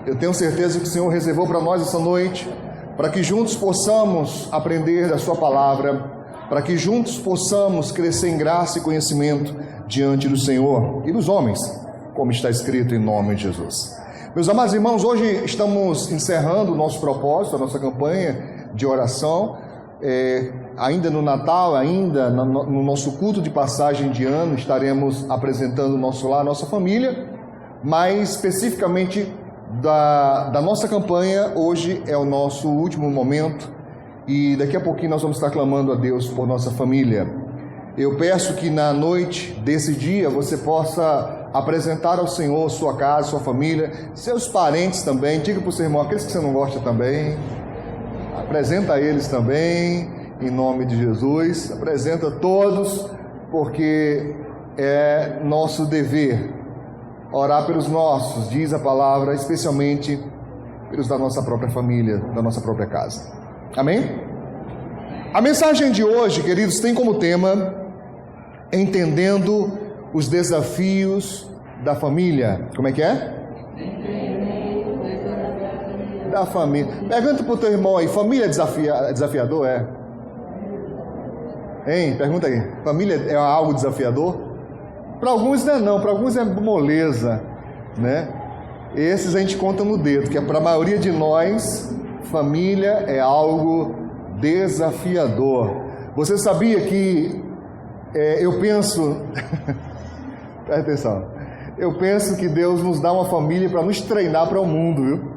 Eu tenho certeza que o Senhor reservou para nós essa noite, para que juntos possamos aprender da sua palavra, para que juntos possamos crescer em graça e conhecimento diante do Senhor e dos homens, como está escrito em nome de Jesus. Meus amados irmãos, hoje estamos encerrando o nosso propósito, a nossa campanha de oração, ainda no Natal, ainda no nosso culto de passagem de ano, estaremos apresentando o nosso lar, a nossa família, mas especificamente da nossa campanha. Hoje é o nosso último momento e daqui a pouquinho nós vamos estar clamando a Deus por nossa família. Eu peço que na noite desse dia você possa apresentar ao Senhor sua casa, sua família, seus parentes também. Diga para o seu irmão, aqueles que você não gosta também, apresenta a eles também, em nome de Jesus. Apresenta todos, porque é nosso dever orar pelos nossos, diz a palavra, especialmente pelos da nossa própria família, da nossa própria casa. Amém? A mensagem de hoje, queridos, tem como tema entendendo os desafios da família. Como é que é? Da família. Pergunta para o teu irmão aí, família é desafiador? É? Hein? Pergunta aí. Família é algo desafiador? Para alguns não é não, para alguns é moleza, né? Esses a gente conta no dedo, que para a maioria de nós, família é algo desafiador. Você sabia que eu penso, presta atenção, eu penso que Deus nos dá uma família para nos treinar para o mundo, viu?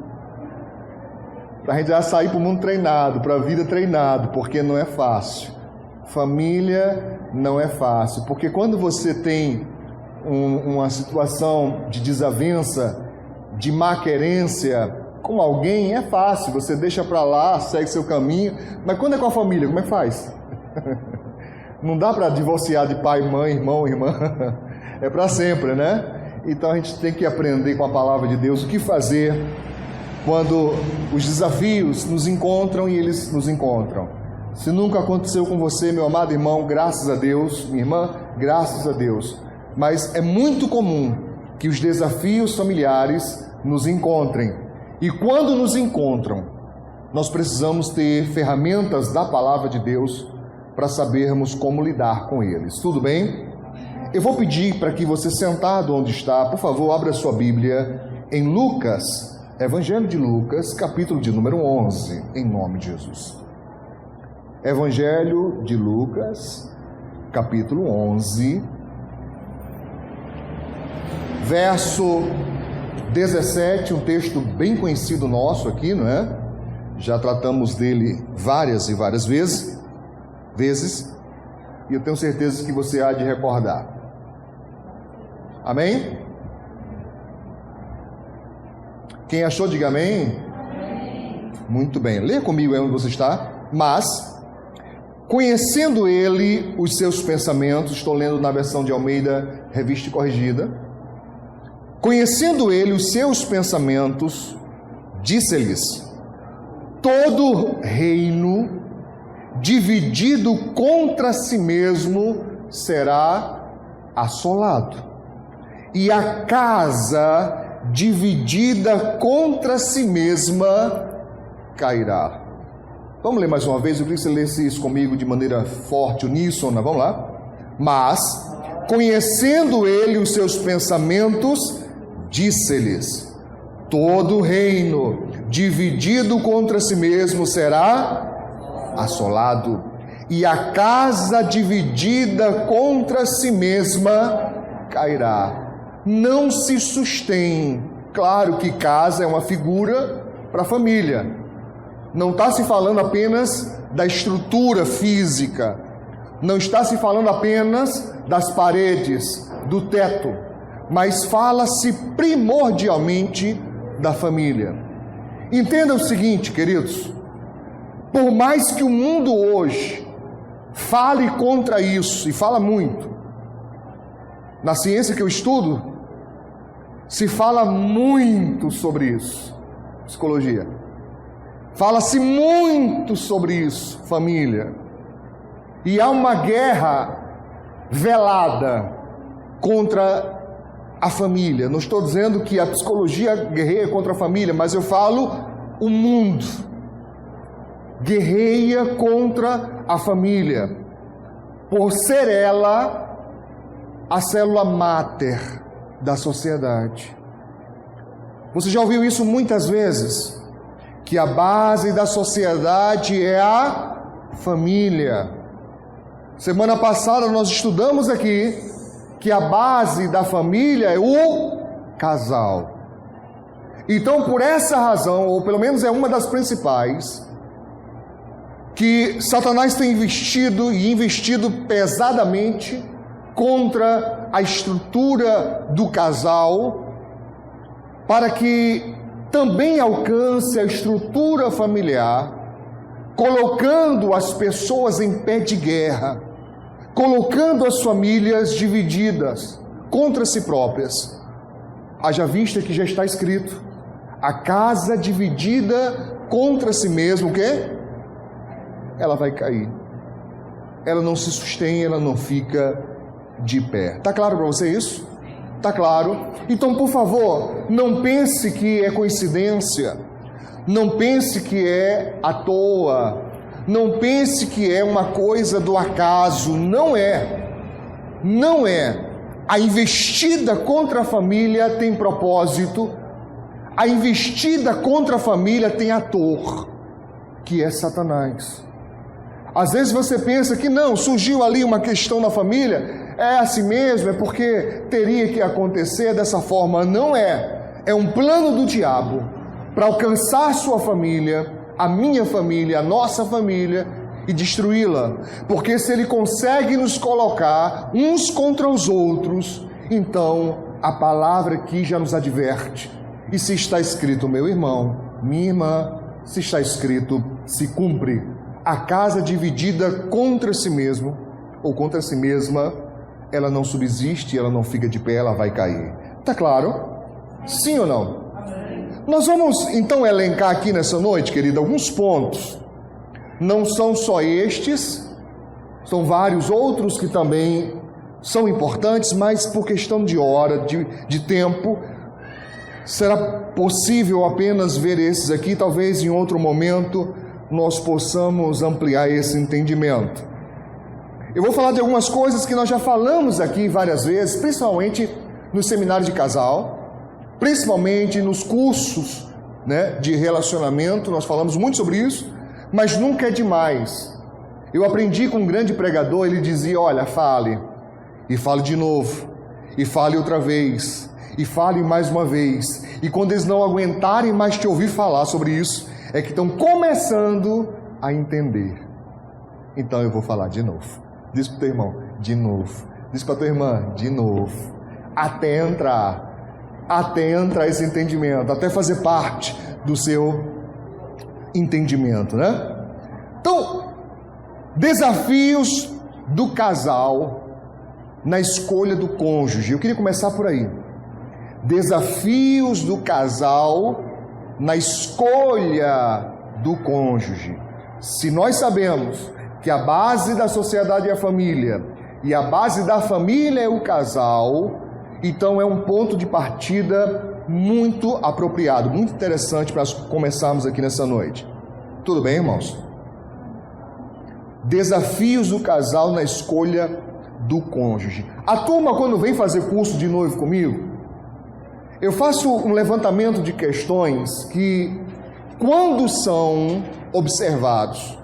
Para a gente já sair para o mundo treinado, para a vida treinado, porque não é fácil. Família não é fácil, porque quando você tem uma situação de desavença, de má querência com alguém, é fácil, você deixa para lá, segue seu caminho, mas quando é com a família, como é que faz? Não dá para divorciar de pai, mãe, irmão, irmã, é para sempre, né? Então a gente tem que aprender com a palavra de Deus o que fazer quando os desafios nos encontram e eles nos encontram. Se nunca aconteceu com você, meu amado irmão, graças a Deus, minha irmã, graças a Deus, mas é muito comum que os desafios familiares nos encontrem, e quando nos encontram, nós precisamos ter ferramentas da palavra de Deus para sabermos como lidar com eles. Tudo bem? Eu vou pedir para que você, sentado onde está, por favor, abra sua Bíblia em Lucas, Evangelho de Lucas, capítulo de número 11, em nome de Jesus. Evangelho de Lucas, capítulo 11, verso 17, um texto bem conhecido nosso aqui, não é? Já tratamos dele várias e várias vezes, e eu tenho certeza que você há de recordar. Amém? Quem achou, diga amém. Amém. Muito bem, leia comigo aí onde você está. Mas, conhecendo ele os seus pensamentos, estou lendo na versão de Almeida, Revista e Corrigida. Conhecendo ele os seus pensamentos, disse-lhes: todo reino dividido contra si mesmo será assolado, e a casa dividida contra si mesma cairá. Vamos ler mais uma vez, eu queria que você lesse isso comigo de maneira forte, uníssona, vamos lá? Mas, conhecendo ele os seus pensamentos, disse-lhes: todo reino dividido contra si mesmo será assolado, e a casa dividida contra si mesma cairá. Não se sustém. Claro que casa é uma figura para a família. Não está se falando apenas da estrutura física, não está se falando apenas das paredes, do teto, mas fala-se primordialmente da família. Entenda o seguinte, queridos, por mais que o mundo hoje fale contra isso, e fala muito, na ciência que eu estudo, se fala muito sobre isso, psicologia, fala-se muito sobre isso, família, e há uma guerra velada contra a família. Não estou dizendo que a psicologia guerreia contra a família, mas eu falo o mundo guerreia contra a família, por ser ela a célula máter da sociedade. Você já ouviu isso muitas vezes, que a base da sociedade é a família. Semana passada nós estudamos aqui que a base da família é o casal. Então, por essa razão, ou pelo menos é uma das principais, que Satanás tem investido pesadamente contra a estrutura do casal, para que também alcance a estrutura familiar, colocando as pessoas em pé de guerra, colocando as famílias divididas contra si próprias. Haja vista que já está escrito: a casa dividida contra si mesma, o quê? Ela vai cair. Ela não se sustém, ela não fica de pé. Está claro para você isso? Está claro? Então, por favor, não pense que é coincidência, não pense que é à toa, não pense que é uma coisa do acaso. Não é. Não é. A investida contra a família tem propósito. A investida contra a família tem ator, que é Satanás. Às vezes você pensa que não, surgiu ali uma questão na família, é assim mesmo, é porque teria que acontecer dessa forma. Não é. É um plano do diabo para alcançar sua família, a minha família, a nossa família, e destruí-la. Porque se ele consegue nos colocar uns contra os outros, então a palavra aqui já nos adverte. E se está escrito, meu irmão, minha irmã, se está escrito, se cumpre. A casa dividida contra si mesmo, ou contra si mesma, ela não subsiste, ela não fica de pé, ela vai cair. Está claro? Sim ou não? Nós vamos então elencar aqui nessa noite, querida, alguns pontos. Não são só estes, são vários outros que também são importantes, mas por questão de hora, de tempo, será possível apenas ver esses aqui. Talvez em outro momento nós possamos ampliar esse entendimento. Eu vou falar de algumas coisas que nós já falamos aqui várias vezes, principalmente no seminário de casal, principalmente nos cursos, de relacionamento. Nós falamos muito sobre isso, mas nunca é demais. Eu aprendi com um grande pregador, ele dizia: olha, fale, e fale de novo, e fale outra vez, e fale mais uma vez, e quando eles não aguentarem mais te ouvir falar sobre isso, é que estão começando a entender. Então eu vou falar de novo. Diz para o teu irmão, de novo. Diz para a tua irmã, de novo. Até entrar esse entendimento, até fazer parte do seu entendimento, Então, desafios do casal na escolha do cônjuge. Eu queria começar por aí. Desafios do casal na escolha do cônjuge. Se nós sabemos que a base da sociedade é a família e a base da família é o casal, então é um ponto de partida muito apropriado, muito interessante para começarmos aqui nessa noite. Tudo bem, irmãos? Desafios do casal na escolha do cônjuge. A turma, quando vem fazer curso de noivo comigo, eu faço um levantamento de questões que, quando são observados,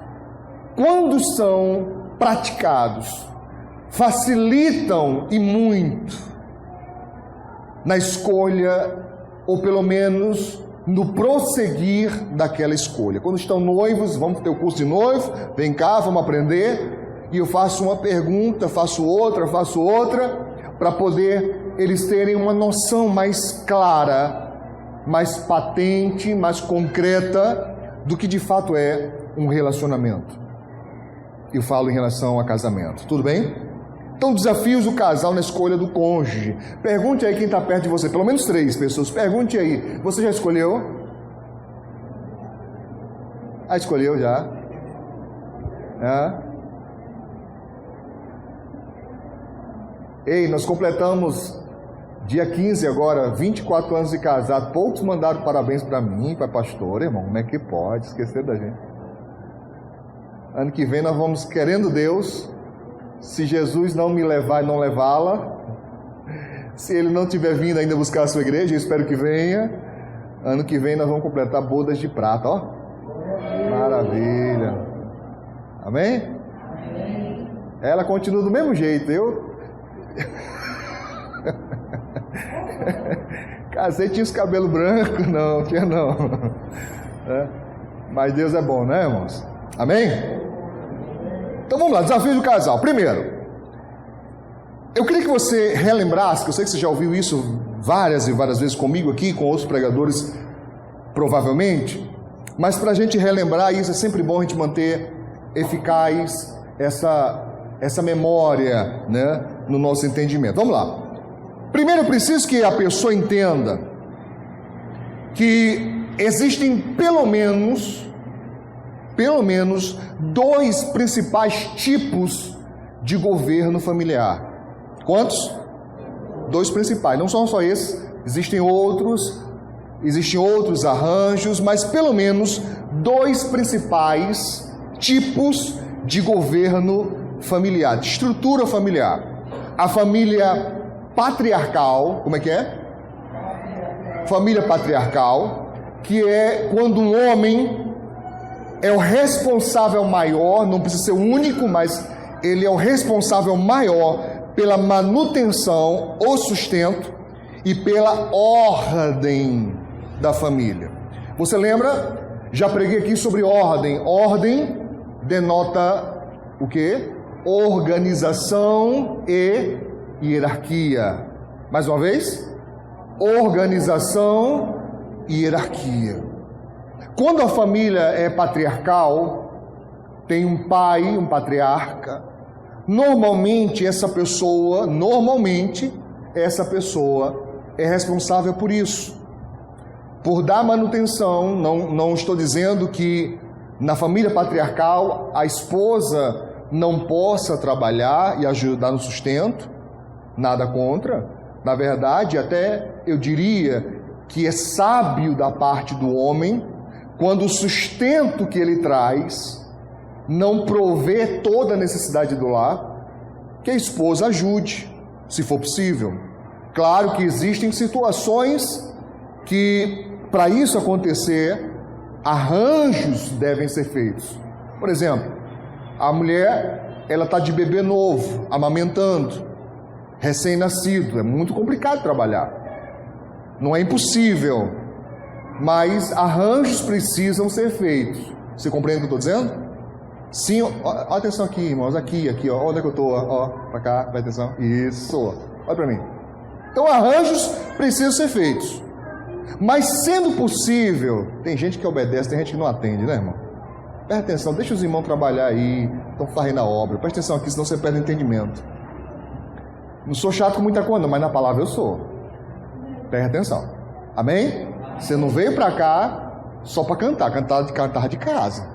quando são praticados, facilitam e muito na escolha, ou pelo menos no prosseguir daquela escolha. Quando estão noivos, vamos ter o curso de noivo, vem cá, vamos aprender, e eu faço uma pergunta, faço outra, para poder eles terem uma noção mais clara, mais patente, mais concreta do que de fato é um relacionamento. Eu falo em relação a casamento, tudo bem? Então, desafios do casal na escolha do cônjuge. Pergunte aí quem está perto de você, pelo menos 3 pessoas, pergunte aí, você já escolheu? Escolheu já? Ei, nós completamos Dia 15 agora, 24 anos de casado, poucos mandaram parabéns para mim, para a pastora, irmão, como é que pode esquecer da gente? Ano que vem nós vamos, querendo Deus, se Jesus não me levar e não levá-la, se Ele não tiver vindo ainda buscar a sua igreja, eu espero que venha, ano que vem nós vamos completar bodas de prata, ó. Maravilha. Amém? Amém. Ela continua do mesmo jeito, eu... Casei, tinha os cabelos brancos, não, tinha não. É. Mas Deus é bom, né, irmãos? Amém? Então vamos lá, desafio do casal. Primeiro, eu queria que você relembrasse, que eu sei que você já ouviu isso várias e várias vezes comigo aqui, com outros pregadores, provavelmente, mas para a gente relembrar isso, é sempre bom a gente manter eficaz essa memória, né, no nosso entendimento. Vamos lá. Primeiro, eu preciso que a pessoa entenda que existem pelo menos dois principais tipos de governo familiar. Quantos? Dois principais, não são só esses, existem outros arranjos, mas pelo menos dois principais tipos de governo familiar, de estrutura familiar. A família patriarcal, como é que é? Família patriarcal, que é quando um homem é o responsável maior, não precisa ser o único, mas ele é o responsável maior pela manutenção, o sustento e pela ordem da família. Você lembra? Já preguei aqui sobre ordem. Ordem denota o quê? Organização e hierarquia. Mais uma vez, organização e hierarquia. Quando a família é patriarcal, tem um pai, um patriarca, normalmente essa pessoa é responsável por isso, por dar manutenção. Não estou dizendo que na família patriarcal a esposa não possa trabalhar e ajudar no sustento, nada contra. Na verdade, até eu diria que é sábio da parte do homem quando o sustento que ele traz não provê toda a necessidade do lar, que a esposa ajude, se for possível. Claro que existem situações que, para isso acontecer, arranjos devem ser feitos. Por exemplo, a mulher, ela está de bebê novo, amamentando, recém-nascido, é muito complicado trabalhar. Não é impossível, mas arranjos precisam ser feitos. Você compreende o que eu estou dizendo? Sim, ó, atenção aqui, irmãos, aqui, ó, onde é que eu estou, ó, para cá, presta atenção, isso, olha para mim. Então, arranjos precisam ser feitos, mas sendo possível, tem gente que obedece, tem gente que não atende, né, irmão? Presta atenção, deixa os irmãos trabalhar aí, estão fazendo a obra, presta atenção aqui, senão você perde o entendimento. Não sou chato com muita coisa, mas na palavra eu sou. Presta atenção, amém? Você não veio para cá só para cantar de casa.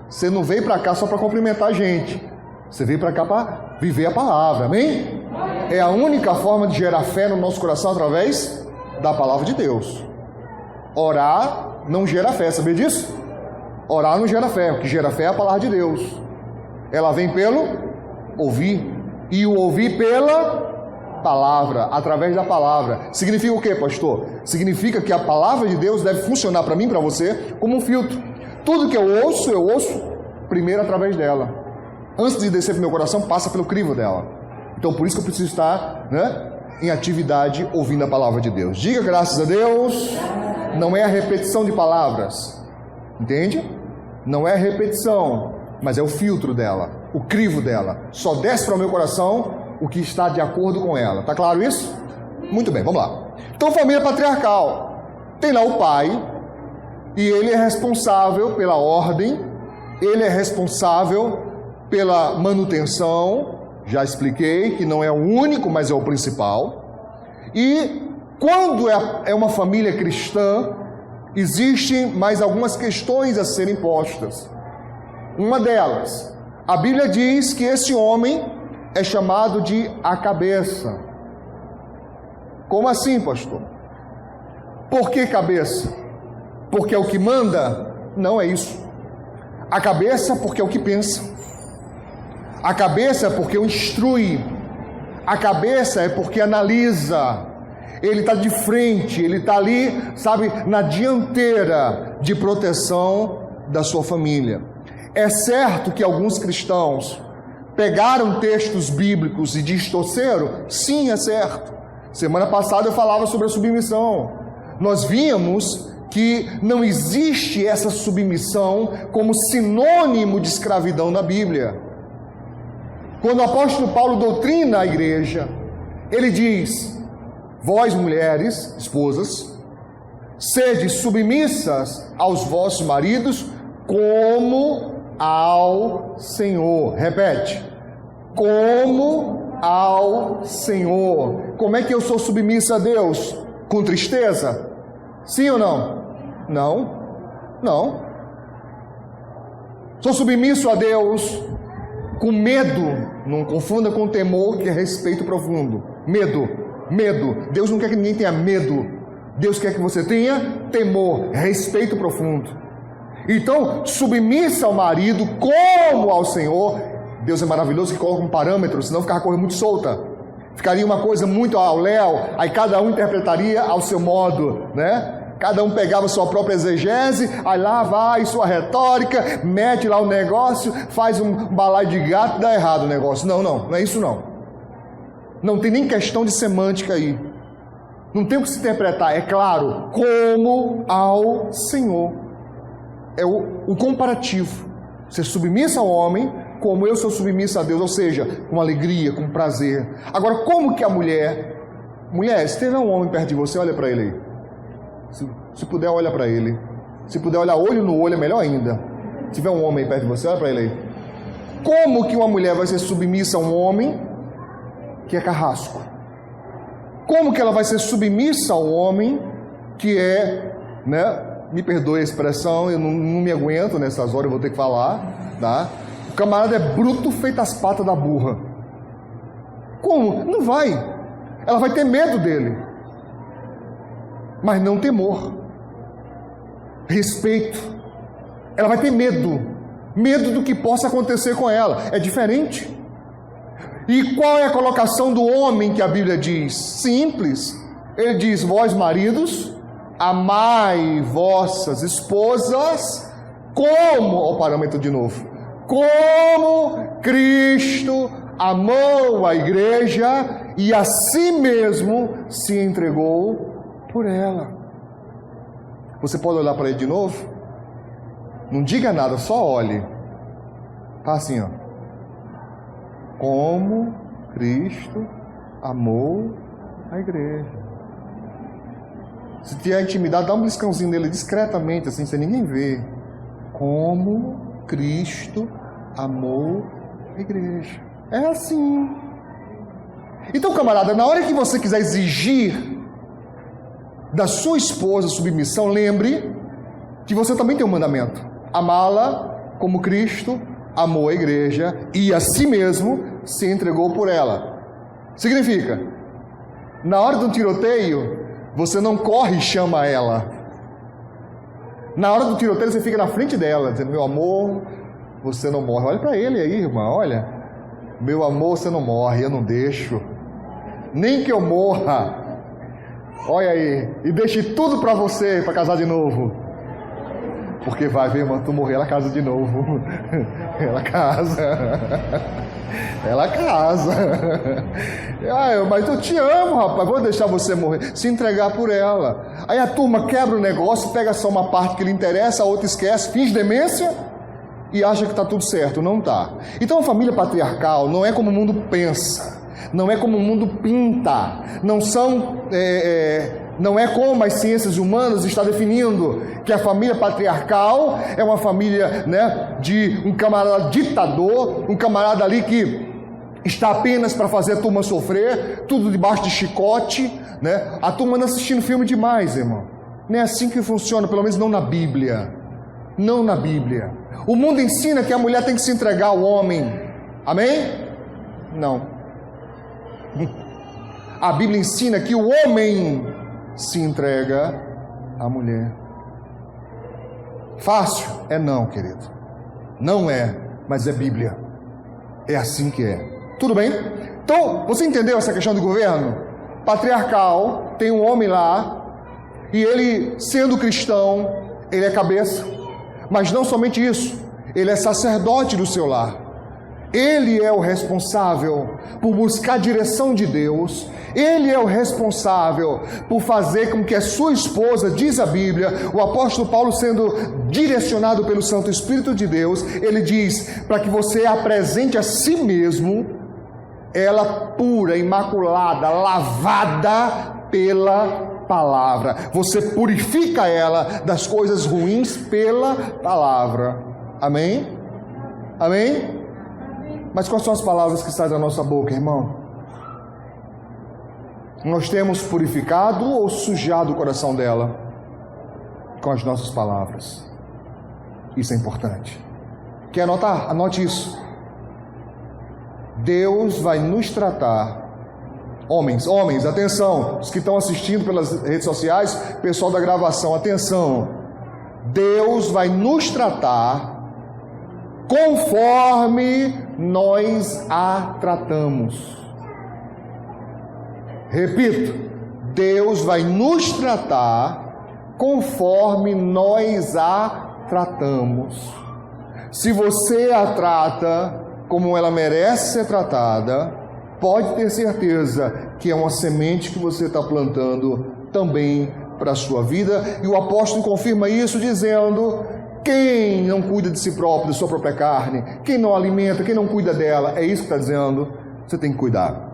Você não veio para cá só para cumprimentar a gente. Você veio para cá para viver a palavra, amém? É a única forma de gerar fé no nosso coração através da palavra de Deus. Orar não gera fé, sabia disso? Orar não gera fé, o que gera fé é a palavra de Deus. Ela vem pelo ouvir, e o ouvir pela palavra, através da palavra. Significa o quê, pastor? Significa que a palavra de Deus deve funcionar para mim e para você como um filtro. Tudo que eu ouço primeiro através dela. Antes de descer para o meu coração, passa pelo crivo dela. Então, por isso que eu preciso estar, né, em atividade, ouvindo a palavra de Deus. Diga graças a Deus. Não é a repetição de palavras. Entende? Não é a repetição, mas é o filtro dela, o crivo dela. Só desce para o meu coração o que está de acordo com ela. Está claro isso? Muito bem, vamos lá. Então, família patriarcal. Tem lá o pai, e ele é responsável pela ordem, ele é responsável pela manutenção. Já expliquei que não é o único, mas é o principal. E quando é uma família cristã, existem mais algumas questões a serem postas. Uma delas, a Bíblia diz que esse homem é chamado de a cabeça. Como assim, pastor? Por que cabeça? Porque é o que manda? Não é isso. A cabeça porque é o que pensa. A cabeça é porque o instrui. A cabeça é porque analisa. Ele está de frente, ele está ali, sabe, na dianteira de proteção da sua família. É certo que alguns cristãos pegaram textos bíblicos e distorceram? Sim, é certo. Semana passada eu falava sobre a submissão. Nós víamos que não existe essa submissão como sinônimo de escravidão na Bíblia. Quando o apóstolo Paulo doutrina a igreja, ele diz: vós mulheres, esposas, sede submissas aos vossos maridos como ao Senhor. Repete: como ao Senhor. Como é que eu sou submissa a Deus? Com tristeza? Sim ou não? Não. Não. Sou submisso a Deus com medo. Não confunda com temor, que é respeito profundo. Medo. Medo. Deus não quer que ninguém tenha medo. Deus quer que você tenha temor, respeito profundo. Então, submissa ao marido como ao Senhor. Deus é maravilhoso que coloca um parâmetro, senão ficava correndo muito solta. Ficaria uma coisa muito ao léu, aí cada um interpretaria ao seu modo, né? Cada um pegava sua própria exegese, aí lá vai sua retórica, mete lá o negócio, faz um balaio de gato e dá errado o negócio. Não é isso não. Não tem nem questão de semântica aí. Não tem o que se interpretar, é claro, como ao Senhor. É o comparativo. Ser submissa ao homem, como eu sou submissa a Deus, ou seja, com alegria, com prazer. Agora, como que a mulher, se tiver um homem perto de você, olha para ele aí. Se puder, olha para ele. Se puder olhar olho no olho, é melhor ainda. Se tiver um homem perto de você, olha para ele aí. Como que uma mulher vai ser submissa a um homem que é carrasco? Como que ela vai ser submissa ao homem que é, né? Me perdoe a expressão, eu não me aguento nessas horas, eu vou ter que falar, tá? O camarada é bruto feito as patas da burra. Como? Não vai. Ela vai ter medo dele, mas não temor. Respeito. Ela vai ter medo. Medo do que possa acontecer com ela. É diferente. E qual é a colocação do homem que a Bíblia diz? Simples. Ele diz: vós maridos, amai vossas esposas como, ó, o parâmetro de novo, como Cristo amou a igreja e a si mesmo se entregou por ela. Você pode olhar para ele de novo? Não diga nada, só olhe. Tá assim, ó. Como Cristo amou a igreja. Se tiver intimidade, dá um bliscãozinho nele discretamente, assim, sem ninguém ver. Como Cristo amou a igreja. É assim. Então, camarada, na hora que você quiser exigir da sua esposa submissão, lembre que você também tem um mandamento: amá-la como Cristo amou a igreja e a si mesmo se entregou por ela. Significa, na hora do tiroteio, você não corre e chama ela. Na hora do tiroteio, você fica na frente dela, dizendo: meu amor, você não morre. Olha para ele aí, irmã, olha. Meu amor, você não morre, eu não deixo. Nem que eu morra. Olha aí, e deixe tudo para você, para casar de novo. Porque vai ver, irmã, tu morrer, ela casa de novo. Ela casa. Ela casa. Mas eu te amo, rapaz, vou deixar você morrer. Se entregar por ela. Aí a turma quebra o negócio, pega só uma parte que lhe interessa, a outra esquece, finge demência e acha que está tudo certo. Não está. Então a família patriarcal não é como o mundo pensa. Não é como o mundo pinta. Não é como as ciências humanas estão definindo que a família patriarcal é uma família, né, de um camarada ditador, um camarada ali que está apenas para fazer a turma sofrer, tudo debaixo de chicote, né? A turma anda assistindo filme demais, irmão. Não é assim que funciona, pelo menos não na Bíblia. Não na Bíblia. O mundo ensina que a mulher tem que se entregar ao homem. Amém? Não. A Bíblia ensina que o homem se entrega à mulher. Fácil? É não, querido. Não é, mas é Bíblia. É assim que é. Tudo bem? Então, você entendeu essa questão do governo? Patriarcal, tem um homem lá, e ele, sendo cristão, ele é cabeça. Mas não somente isso, ele é sacerdote do seu lar. Ele é o responsável por buscar a direção de Deus. Ele é o responsável por fazer com que a sua esposa, diz a Bíblia, o apóstolo Paulo sendo direcionado pelo Santo Espírito de Deus, ele diz, para que você apresente a si mesmo, ela pura, imaculada, lavada pela palavra. Você purifica ela das coisas ruins pela palavra. Amém? Amém? Mas quais são as palavras que saem da nossa boca, irmão? Nós temos purificado ou sujado o coração dela com as nossas palavras? Isso é importante. Quer anotar? Anote isso. Deus vai nos tratar. Homens, atenção. Os que estão assistindo pelas redes sociais, pessoal da gravação, atenção. Deus vai nos tratar conforme nós a tratamos. Repito, Deus vai nos tratar conforme nós a tratamos. Se você a trata como ela merece ser tratada, pode ter certeza que é uma semente que você está plantando também para a sua vida. E o apóstolo confirma isso dizendo: quem não cuida de si próprio, de sua própria carne, quem não alimenta, quem não cuida dela, é isso que está dizendo, você tem que cuidar.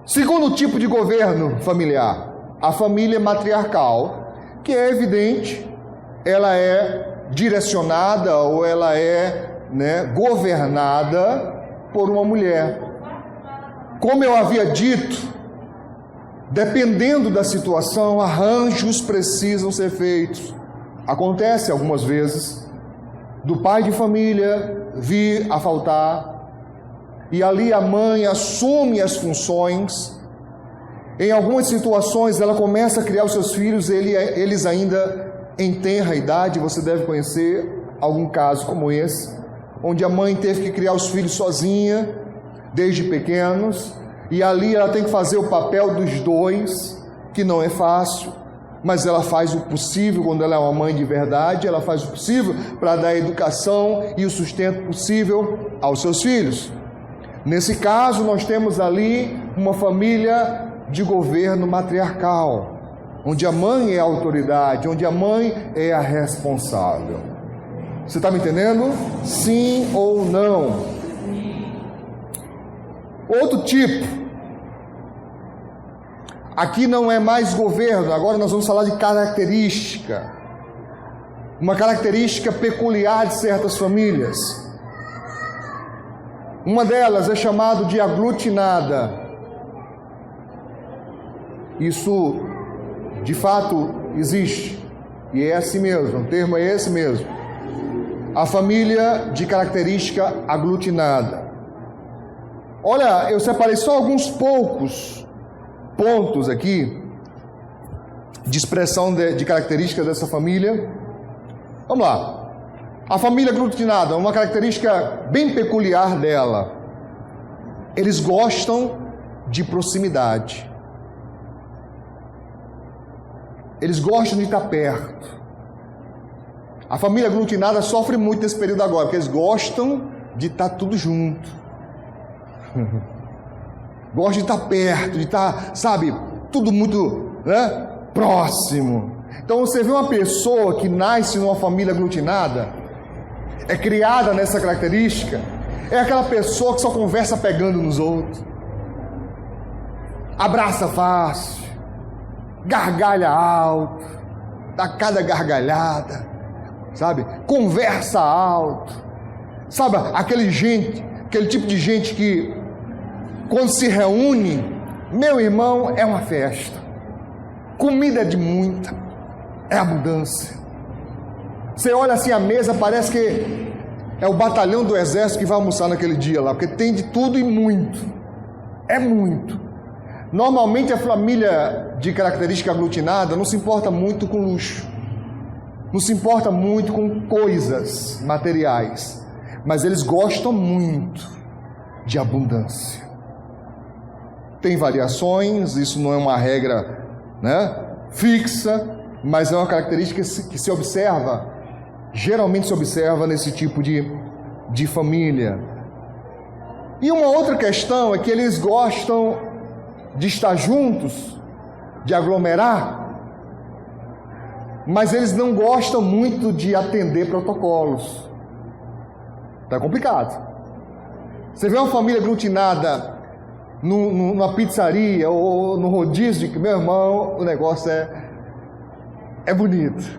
Segundo tipo de governo familiar, a família matriarcal, que é evidente, ela é direcionada ou ela é governada por uma mulher. Como eu havia dito, dependendo da situação, arranjos precisam ser feitos. Acontece algumas vezes do pai de família vir a faltar e ali a mãe assume as funções. Em algumas situações ela começa a criar os seus filhos, eles ainda em tenra idade. Você deve conhecer algum caso como esse, onde a mãe teve que criar os filhos sozinha desde pequenos, e ali ela tem que fazer o papel dos dois, que não é fácil. Mas ela faz o possível. Quando ela é uma mãe de verdade, ela faz o possível para dar a educação e o sustento possível aos seus filhos. Nesse caso, nós temos ali uma família de governo matriarcal, onde a mãe é a autoridade, onde a mãe é a responsável. Você está me entendendo? Sim ou não? Outro tipo. Aqui não é mais governo, agora nós vamos falar de característica. Uma característica peculiar de certas famílias. Uma delas é chamado de aglutinada. Isso, de fato, existe. E é assim mesmo, o termo é esse mesmo. A família de característica aglutinada. Olha, eu separei só alguns poucos pontos aqui de expressão de características dessa família. Vamos lá. A família aglutinada, uma característica bem peculiar dela: eles gostam de proximidade. Eles gostam de estar perto. A família aglutinada sofre muito nesse período agora, porque eles gostam de estar tudo junto. Gosta de estar perto, de estar, tudo muito próximo. Então você vê uma pessoa que nasce numa família aglutinada, é criada nessa característica, é aquela pessoa que só conversa pegando nos outros, abraça fácil, gargalha alto, dá cada gargalhada, conversa alto, aquele tipo de gente que quando se reúne, meu irmão, é uma festa. Comida é de muita, é abundância. Você olha assim a mesa, parece que é o batalhão do exército que vai almoçar naquele dia lá, porque tem de tudo e muito. É muito. Normalmente a família de característica aglutinada não se importa muito com luxo, não se importa muito com coisas materiais, mas eles gostam muito de abundância. Tem variações, isso não é uma regra, fixa, mas é uma característica que se observa, geralmente se observa nesse tipo de família. E uma outra questão é que eles gostam de estar juntos, de aglomerar, mas eles não gostam muito de atender protocolos. Tá complicado. Você vê uma família aglutinada numa pizzaria ou no rodízio, que, meu irmão, o negócio é bonito.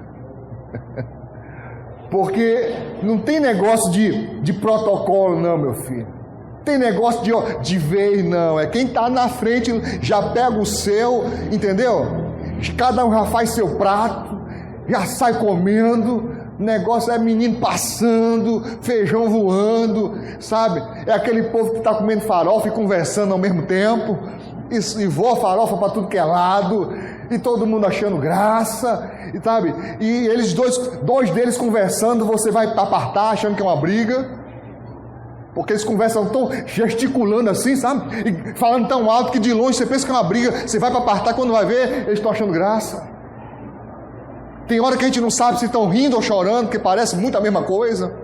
Porque não tem negócio de protocolo, não, meu filho. Tem negócio de vez, não. É quem está na frente já pega o seu, entendeu? Cada um já faz seu prato, já sai comendo. O negócio é menino passando, feijão voando, sabe? É aquele povo que está comendo farofa e conversando ao mesmo tempo. E voa farofa para tudo que é lado. E todo mundo achando graça, sabe? E eles dois deles conversando, você vai apartar achando que é uma briga. Porque eles conversam tão gesticulando assim, sabe? E falando tão alto que de longe você pensa que é uma briga. Você vai para apartar, quando vai ver, eles estão achando graça. Tem hora que a gente não sabe se estão rindo ou chorando, porque parece muito a mesma coisa.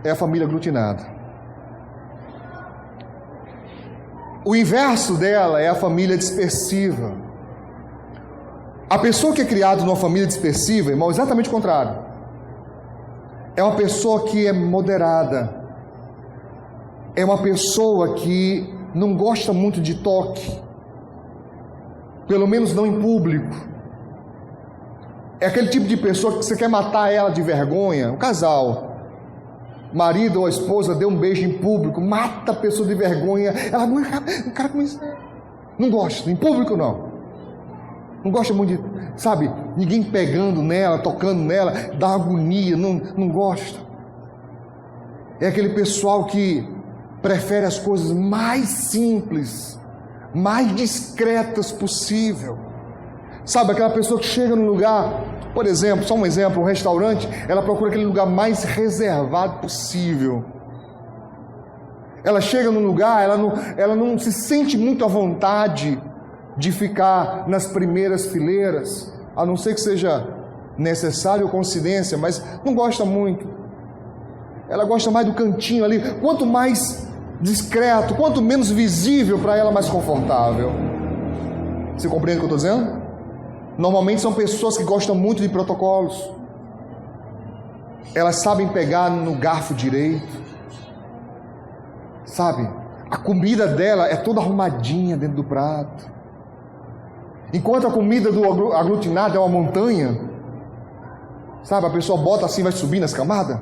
É a família aglutinada. O inverso dela é a família dispersiva. A pessoa que é criada numa família dispersiva, irmão, é exatamente o contrário. É uma pessoa que é moderada. É uma pessoa que não gosta muito de toque, pelo menos não em público. É aquele tipo de pessoa que você quer matar ela de vergonha. Um casal, marido ou esposa deu um beijo em público, mata a pessoa de vergonha. Ela não cara com isso. Não gosta, em público não. Não gosta muito de, sabe, ninguém pegando nela, tocando nela, dá agonia, não gosta. É aquele pessoal que prefere as coisas mais simples, mais discretas possível. Sabe, aquela pessoa que chega num lugar, por exemplo, só um exemplo, um restaurante, ela procura aquele lugar mais reservado possível. Ela chega num lugar, ela não se sente muito à vontade de ficar nas primeiras fileiras, a não ser que seja necessário ou coincidência, mas não gosta muito. Ela gosta mais do cantinho ali. Quanto mais discreto, quanto menos visível para ela, mais confortável. Você compreende o que eu estou dizendo? Normalmente são pessoas que gostam muito de protocolos. Elas sabem pegar no garfo direito, sabe? A comida dela é toda arrumadinha dentro do prato. Enquanto a comida do aglutinado é uma montanha, sabe? A pessoa bota assim, vai subir nas camadas.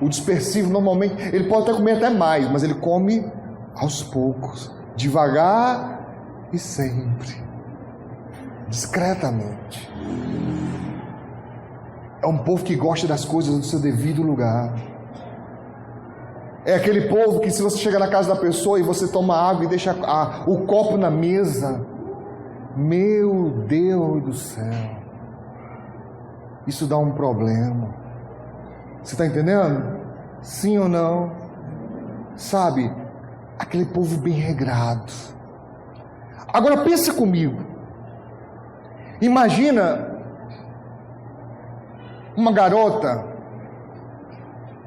O dispersivo, normalmente, ele pode até comer até mais, mas ele come aos poucos, devagar e sempre, discretamente. É um povo que gosta das coisas do seu devido lugar. É aquele povo que, se você chega na casa da pessoa e você toma água e deixa o copo na mesa, meu Deus do céu, isso dá um problema. Você está entendendo? Sim ou não? Sabe, aquele povo bem regrado. Agora pensa comigo. Imagina uma garota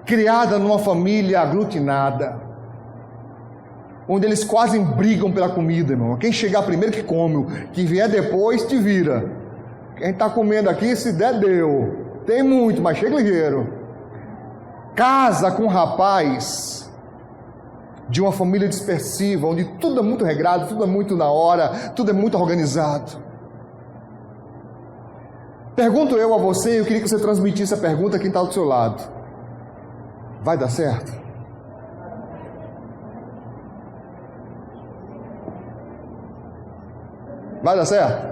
criada numa família aglutinada, onde eles quase brigam pela comida, irmão. Quem chegar primeiro que come, o que vier depois te vira. Quem está comendo aqui, se der, deu. Tem muito, mas chega ligeiro. Casa com um rapaz de uma família dispersiva, onde tudo é muito regrado, tudo é muito na hora, tudo é muito organizado. Pergunto eu a você, eu queria que você transmitisse a pergunta a quem está do seu lado. Vai dar certo? Vai dar certo?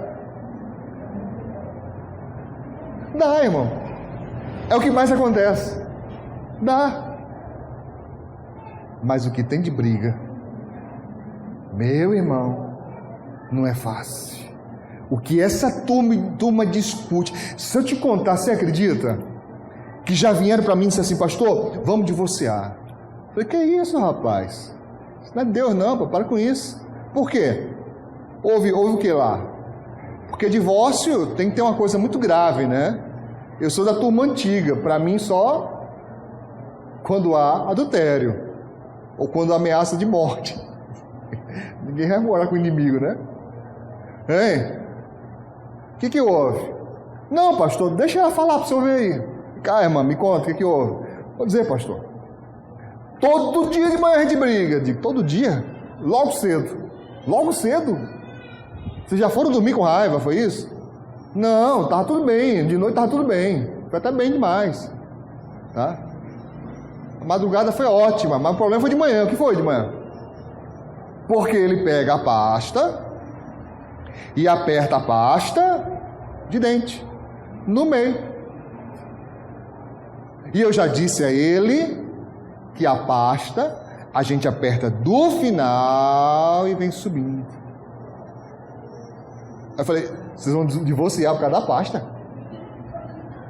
Dá, irmão. É o que mais acontece. Dá. Mas o que tem de briga Meu irmão, não é fácil. O que essa turma discute. Se eu te contar, você acredita? Que já vieram para mim e disseram assim, pastor, vamos divorciar. Eu falei, que isso, rapaz? Isso não é Deus não, para com isso. Por quê? Houve o que lá? Porque divórcio tem que ter uma coisa muito grave, né? Eu sou da turma antiga, para mim só quando há adultério ou quando há ameaça de morte. Ninguém vai morar com o inimigo, né? Hein? O que houve? Não, pastor, deixa ela falar para o senhor ver aí. Cá, irmã, me conta, o que houve? Vou dizer, pastor. Todo dia de manhã a gente briga. Digo, todo dia? Logo cedo. Logo cedo? Vocês já foram dormir com raiva, foi isso? Não, estava tudo bem. De noite estava tudo bem. Foi até bem demais. Tá? A madrugada foi ótima, mas o problema foi de manhã. O que foi de manhã? Porque ele pega a pasta e aperta a pasta de dente no meio. E eu já disse a ele que a pasta a gente aperta do final e vem subindo. Aí eu falei, vocês vão divorciar por causa da pasta?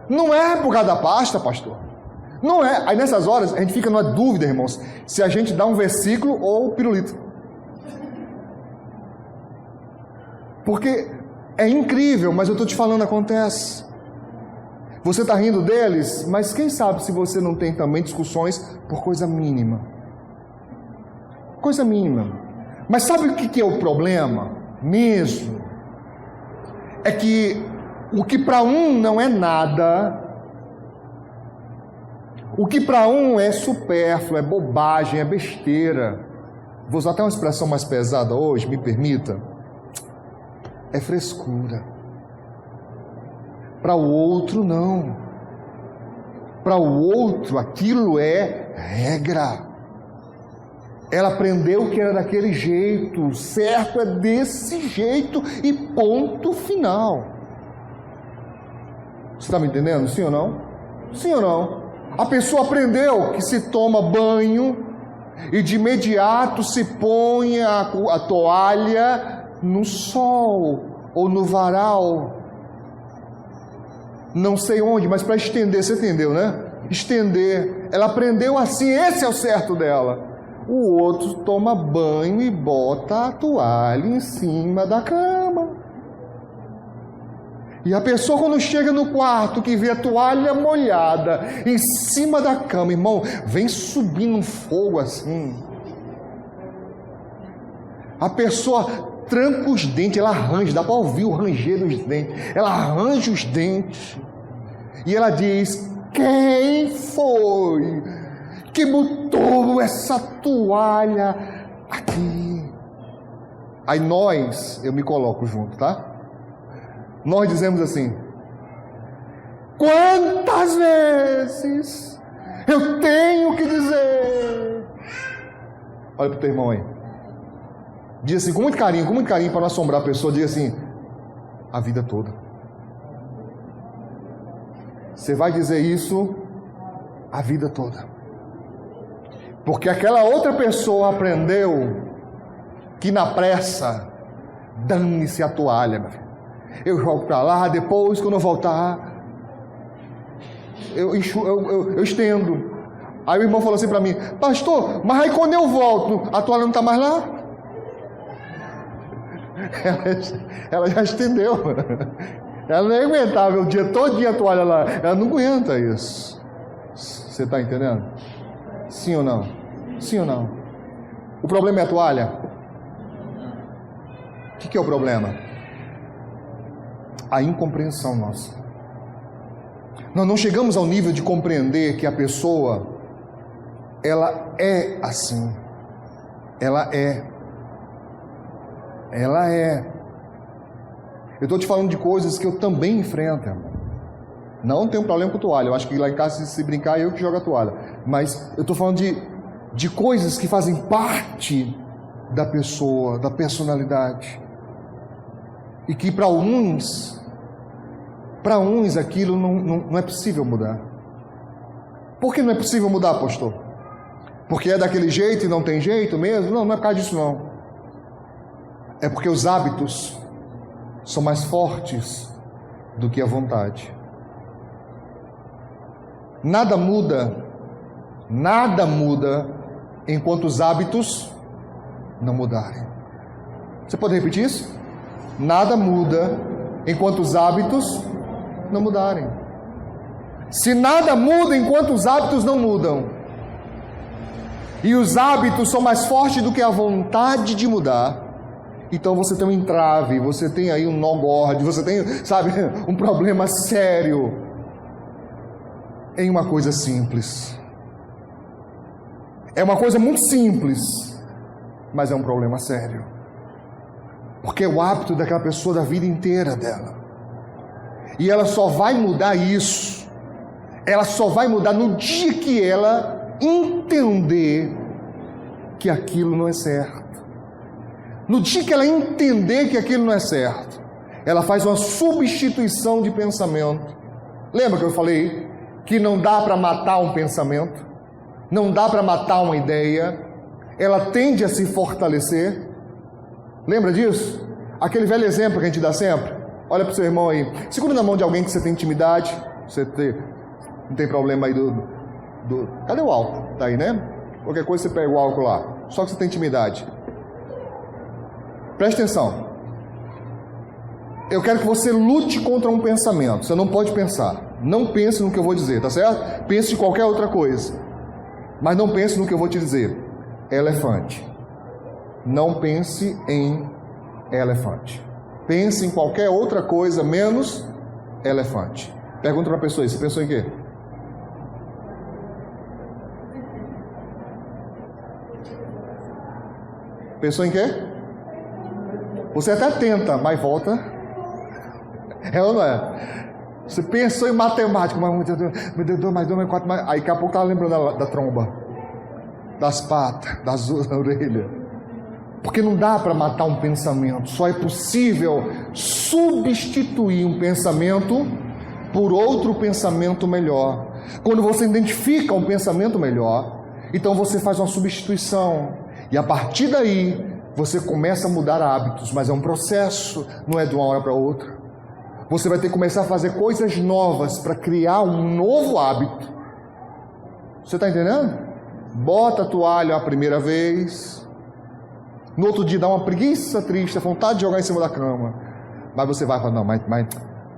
Não é por causa da pasta, pastor. Não é. Aí nessas horas a gente fica numa dúvida, irmãos, se a gente dá um versículo ou pirulito. Porque é incrível, mas eu estou te falando, acontece. Você está rindo deles, mas quem sabe se você não tem também discussões por coisa mínima. Coisa mínima. Mas sabe o que é o problema mesmo? É que o que para um não é nada, o que para um é supérfluo, é bobagem, é besteira. Vou usar até uma expressão mais pesada hoje, me permita. É frescura. Para o outro, não. Para o outro, aquilo é regra. Ela aprendeu que era daquele jeito, certo é desse jeito e ponto final. Você está me entendendo? Sim ou não? Sim ou não? A pessoa aprendeu que se toma banho e de imediato se põe a toalha no sol ou no varal. Não sei onde, mas para estender, você entendeu, né? Estender. Ela aprendeu assim, esse é o certo dela. O outro toma banho e bota a toalha em cima da cama. E a pessoa quando chega no quarto, que vê a toalha molhada em cima da cama, irmão, vem subindo um fogo assim. A pessoa tranca os dentes, ela arranja, dá para ouvir o ranger dos dentes. Ela arranja os dentes. E ela diz, quem foi que botou essa toalha aqui? Aí eu me coloco junto, tá? Nós dizemos assim, quantas vezes eu tenho que dizer? Olha para o teu irmão aí. Diz assim, com muito carinho, para não assombrar a pessoa, diz assim, a vida toda. Você vai dizer isso a vida toda. Porque aquela outra pessoa aprendeu que na pressa, dane-se a toalha, meu filho. Eu jogo para lá, depois quando eu voltar, eu estendo. Aí o irmão falou assim para mim, pastor, mas aí quando eu volto, a toalha não está mais lá? Ela já estendeu. Ela nem aguentava o dia todo a toalha lá. Ela não aguenta isso. Você está entendendo? Sim ou não? Sim ou não? O problema é a toalha? O que é o problema? A incompreensão nossa. Nós não chegamos ao nível de compreender que a pessoa, ela é assim. Ela é. Eu estou te falando de coisas que eu também enfrento, irmão. Não tenho problema com toalha. Eu acho que lá em casa, se brincar, eu que jogo a toalha. Mas eu estou falando de coisas que fazem parte da pessoa, da personalidade. E que para uns aquilo não é possível mudar. Por que não é possível mudar, pastor? Porque é daquele jeito e não tem jeito mesmo? Não é por causa disso não. É porque os hábitos são mais fortes do que a vontade. Nada muda enquanto os hábitos não mudarem. Você pode repetir isso? Nada muda enquanto os hábitos não mudarem. Se nada muda enquanto os hábitos não mudam, e os hábitos são mais fortes do que a vontade de mudar, então você tem um entrave, você tem aí um nó gorde, você tem, sabe, um problema sério em uma coisa simples. É uma coisa muito simples, mas é um problema sério. Porque é o hábito daquela pessoa da vida inteira dela. E ela só vai mudar isso, ela só vai mudar no dia que ela entender que aquilo não é certo. No dia que ela entender que aquilo não é certo, ela faz uma substituição de pensamento. Lembra que eu falei que não dá para matar um pensamento? Não dá para matar uma ideia? Ela tende a se fortalecer. Lembra disso? Aquele velho exemplo que a gente dá sempre. Olha para o seu irmão aí. Segura na mão de alguém que você tem intimidade. Não tem problema aí Cadê o álcool? Tá aí, né? Qualquer coisa você pega o álcool lá. Só que você tem intimidade. Preste atenção. Eu quero que você lute contra um pensamento. Você não pode pensar. Não pense no que eu vou dizer, tá certo? Pense em qualquer outra coisa. Mas não pense no que eu vou te dizer. Elefante. Não pense em elefante. Pense em qualquer outra coisa menos elefante. Pergunta para a pessoa aí, você pensou em quê? Pensou em quê? Você até tenta, mas volta. É ou não é? Você pensou em matemática, mas meu Deus, mais 2, mais 4, mais... Aí daqui a pouco estava lembrando da tromba, das patas, das orelhas. Porque não dá para matar um pensamento. Só é possível substituir um pensamento por outro pensamento melhor. Quando você identifica um pensamento melhor, então você faz uma substituição. E a partir daí, você começa a mudar hábitos. Mas é um processo, não é de uma hora para outra. Você vai ter que começar a fazer coisas novas para criar um novo hábito. Você está entendendo? Bota a toalha a primeira vez. No outro dia dá uma preguiça triste, a vontade de jogar em cima da cama. Mas você vai falar, não, mas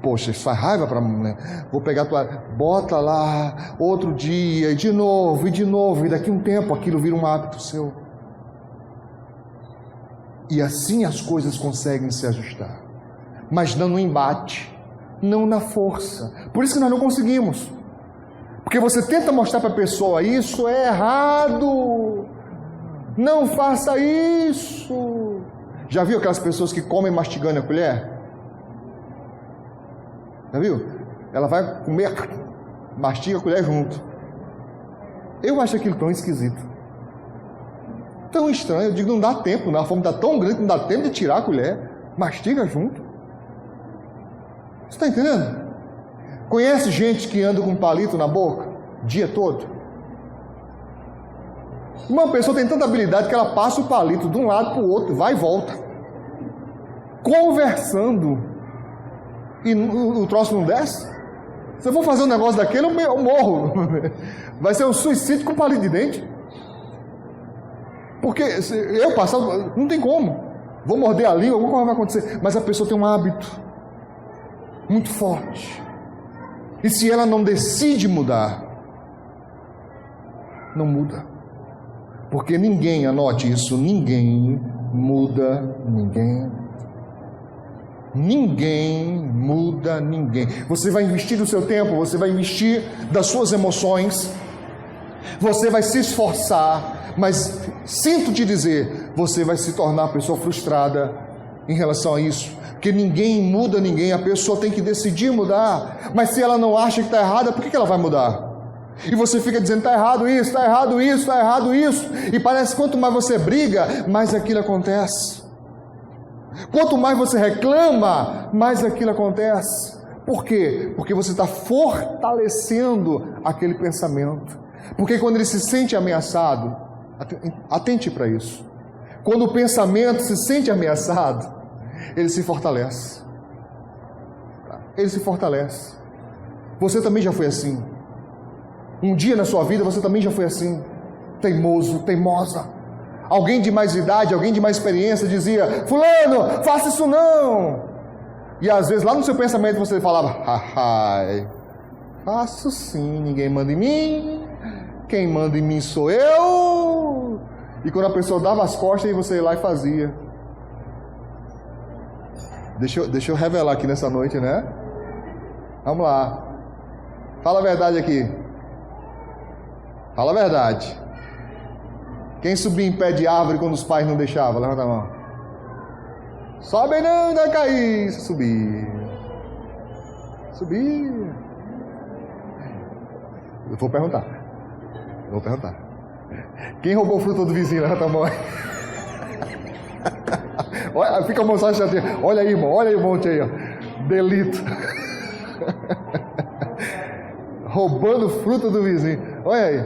poxa, isso faz raiva para a mulher. Vou pegar a toalha, bota lá, outro dia, e de novo, e daqui a um tempo aquilo vira um hábito seu. E assim as coisas conseguem se ajustar. Mas não no embate, não na força. Por isso que nós não conseguimos. Porque você tenta mostrar para a pessoa, isso é errado, não faça isso. Já viu aquelas pessoas que comem mastigando a colher? Já viu? Ela vai comer, mastiga a colher junto. Eu acho aquilo tão esquisito, tão estranho. Eu digo, não dá tempo, a fome está tão grande que não dá tempo de tirar a colher. Mastiga junto. Você está entendendo? Conhece gente que anda com um palito na boca o dia todo? Uma pessoa tem tanta habilidade que ela passa o palito de um lado para o outro, vai e volta, conversando, e o troço não desce. Se eu for fazer um negócio daquele, eu morro. Vai ser um suicídio com palito de dente. Porque se eu passar, não tem como. Vou morder a língua, alguma coisa vai acontecer. Mas a pessoa tem um hábito muito forte. E se ela não decide mudar, não muda. Porque ninguém, anote isso, ninguém muda ninguém. Ninguém muda ninguém. Você vai investir do seu tempo, você vai investir das suas emoções, você vai se esforçar, mas sinto te dizer, você vai se tornar uma pessoa frustrada em relação a isso. Porque ninguém muda ninguém, a pessoa tem que decidir mudar. Mas se ela não acha que está errada, por que ela vai mudar? E você fica dizendo, está errado isso, está errado isso, está errado isso. E parece que quanto mais você briga, mais aquilo acontece. Quanto mais você reclama, mais aquilo acontece. Por quê? Porque você está fortalecendo aquele pensamento. Porque quando ele se sente ameaçado, atente para isso. Quando o pensamento se sente ameaçado, ele se fortalece. Ele se fortalece. Você também já foi assim. Um dia na sua vida você também já foi assim. Teimoso, teimosa. Alguém de mais idade, alguém de mais experiência dizia: fulano, faça isso não. E às vezes lá no seu pensamento você falava: faço sim, ninguém manda em mim. Quem manda em mim sou eu. E quando a pessoa dava as costas, você ia lá e fazia. Deixa eu revelar aqui nessa noite, né? Vamos lá. Fala a verdade aqui. Fala a verdade. Quem subia em pé de árvore quando os pais não deixavam? Levanta a mão. Sobe não, vai cair. Subia. Eu vou perguntar. Quem roubou o fruto do vizinho? Levanta a mão. Olha, fica a moçada chateada. Olha aí, irmão. Olha aí o monte aí, ó. Delito. Roubando o fruto do vizinho. Olha aí.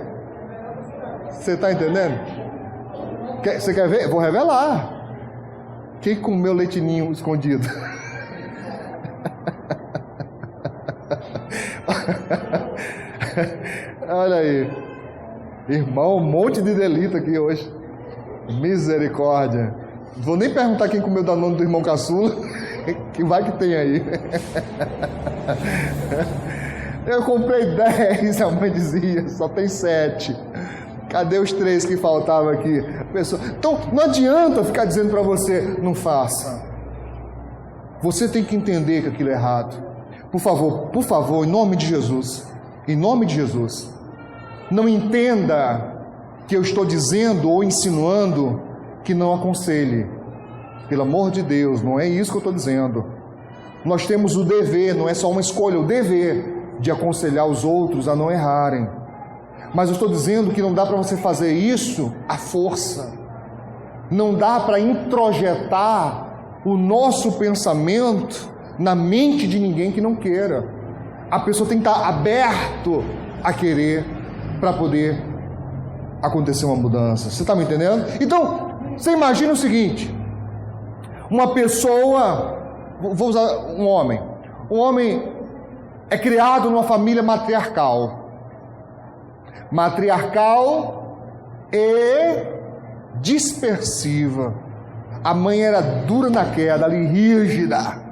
Você está entendendo? Você quer ver? Vou revelar. Quem comeu leitinho escondido? Olha aí. Irmão, um monte de delito aqui hoje. Misericórdia. Vou nem perguntar quem comeu da nome do irmão caçula, que vai que tem aí. Eu comprei 10, a mãe dizia, só tem 7. Cadê os 3 que faltavam aqui? Então, não adianta ficar dizendo para você, não faça. Você tem que entender que aquilo é errado. Por favor, em nome de Jesus, não entenda que eu estou dizendo ou insinuando que não aconselhe. Pelo amor de Deus, não é isso que eu estou dizendo. Nós temos o dever, não é só uma escolha, o dever de aconselhar os outros a não errarem. Mas eu estou dizendo que não dá para você fazer isso à força. Não dá para introjetar o nosso pensamento na mente de ninguém que não queira. A pessoa tem que estar aberto a querer para poder acontecer uma mudança. Você está me entendendo? Então, você imagina o seguinte: uma pessoa, vou usar um homem. Um homem é criado numa família matriarcal. Matriarcal e dispersiva. A mãe era dura na queda, ali rígida.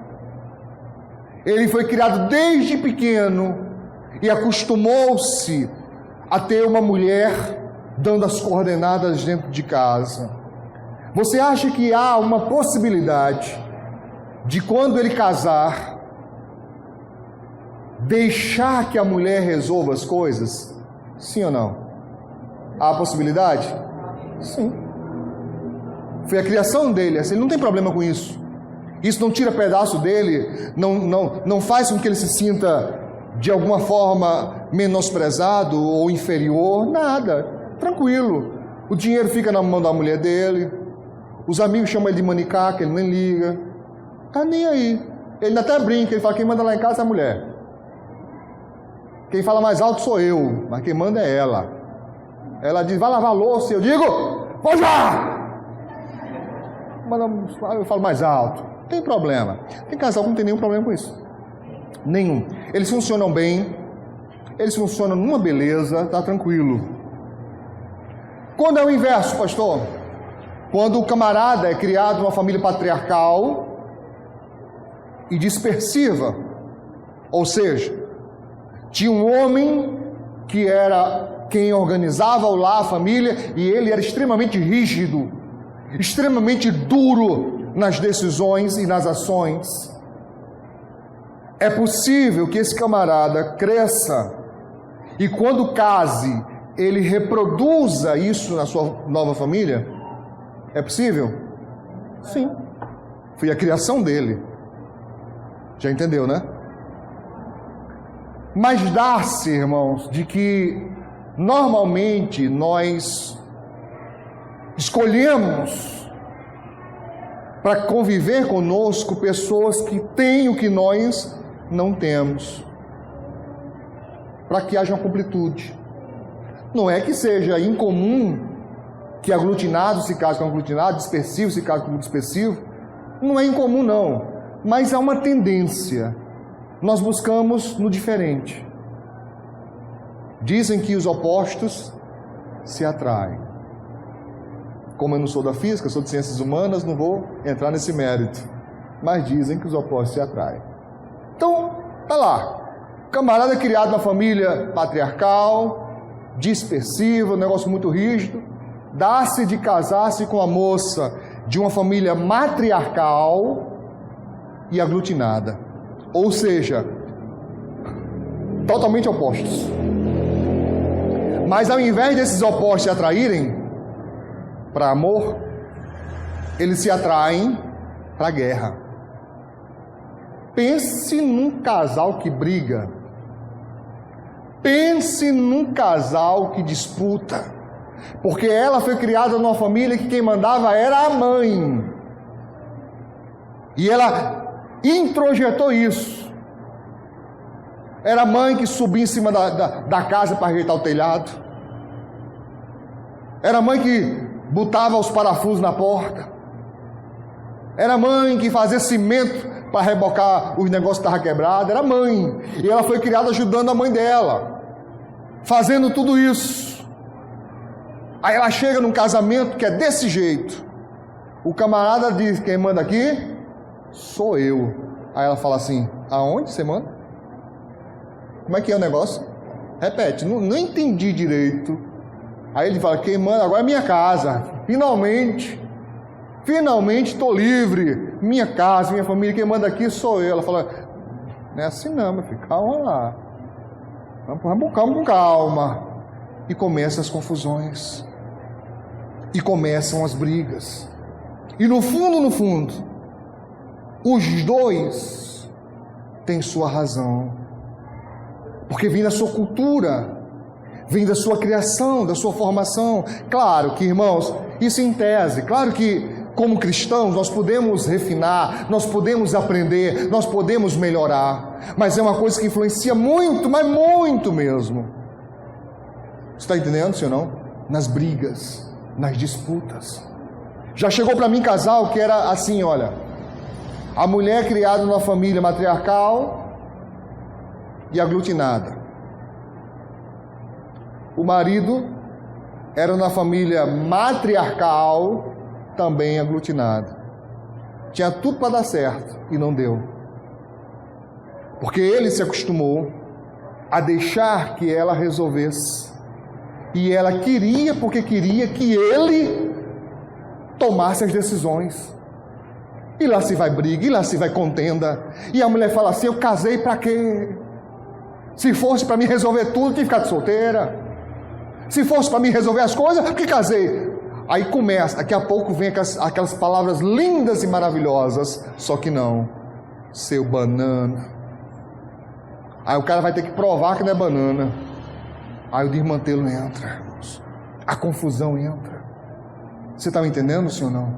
Ele foi criado desde pequeno e acostumou-se a ter uma mulher dando as coordenadas dentro de casa. Você acha que há uma possibilidade de, quando ele casar, deixar que a mulher resolva as coisas? Sim ou não? Há a possibilidade? Sim. Foi a criação dele, assim, ele não tem problema com isso. Isso não tira pedaço dele, não faz com que ele se sinta de alguma forma menosprezado ou inferior, nada, tranquilo. O dinheiro fica na mão da mulher dele, os amigos chamam ele de manicaca, ele nem liga, tá nem aí. Ele até brinca, ele fala: quem manda lá em casa é a mulher. Quem fala mais alto sou eu, mas quem manda é ela. Ela diz: vai lavar a louça, eu digo: vou já! Eu falo mais alto. Não tem problema. Tem casal que não tem nenhum problema com isso. Nenhum. Eles funcionam bem. Eles funcionam numa beleza. Tá tranquilo. Quando é o inverso, pastor? Quando o camarada é criado numa família patriarcal e dispersiva. Ou seja, tinha um homem que era quem organizava o lar, a família, e ele era extremamente rígido, extremamente duro nas decisões e nas ações. É possível que esse camarada cresça e, quando case, ele reproduza isso na sua nova família? É possível? Sim. Foi a criação dele. Já entendeu, né? Mas dá-se, irmãos, de que normalmente nós escolhemos para conviver conosco pessoas que têm o que nós não temos, para que haja uma completude. Não é que seja incomum que aglutinado se casa com aglutinado, dispersivo se casa com dispersivo. Não é incomum não, mas há uma tendência. Nós buscamos no diferente. Dizem que os opostos se atraem. Como eu não sou da física, sou de ciências humanas, não vou entrar nesse mérito. Mas dizem que os opostos se atraem. Então, tá lá. Camarada criado numa família patriarcal, dispersiva, um negócio muito rígido, dá-se de casar-se com a moça de uma família matriarcal e aglutinada. Ou seja, totalmente opostos. Mas ao invés desses opostos se atraírem para amor, eles se atraem para a guerra. Pense num casal que briga. Pense num casal que disputa. Porque ela foi criada numa família que quem mandava era a mãe. E ela introjetou isso. Era a mãe que subia em cima da casa para ajeitar o telhado. Era a mãe que botava os parafusos na porta. Era a mãe que fazia cimento para rebocar os negócios que estavam quebrados. Era a mãe. E ela foi criada ajudando a mãe dela, fazendo tudo isso. Aí ela chega num casamento que é desse jeito. O camarada diz: quem manda aqui sou eu. Aí ela fala assim: aonde você manda? Como é que é o negócio? Repete. Não entendi direito. Aí ele fala: quem manda agora é minha casa. Finalmente estou livre. Minha casa, minha família, quem manda aqui sou eu. Ela fala: não é assim não, meu filho, calma lá. Vamos com calma. E começam as confusões. E começam as brigas. E no fundo, os dois têm sua razão. Porque vem da sua cultura, vem da sua criação, da sua formação. Claro que, irmãos, isso em tese. Claro que, como cristãos, nós podemos refinar, nós podemos aprender, nós podemos melhorar. Mas é uma coisa que influencia muito, mas muito mesmo. Você está entendendo, sim ou não? Nas brigas, nas disputas. Já chegou para mim casal que era assim, olha. A mulher criada numa família matriarcal e aglutinada. O marido era na família matriarcal, também aglutinado. Tinha tudo para dar certo e não deu. Porque ele se acostumou a deixar que ela resolvesse. E ela queria, porque queria que ele tomasse as decisões. E lá se vai briga, e lá se vai contenda. E a mulher fala assim: eu casei para quê? Se fosse para mim resolver tudo, tinha ficado solteira. Se fosse para mim resolver as coisas, por que casei? Aí começa, daqui a pouco vem aquelas palavras lindas e maravilhosas. Só que não, seu banana. Aí o cara vai ter que provar que não é banana. Aí o desmantelo entra, irmãos. A confusão entra. Você está me entendendo, sim ou não?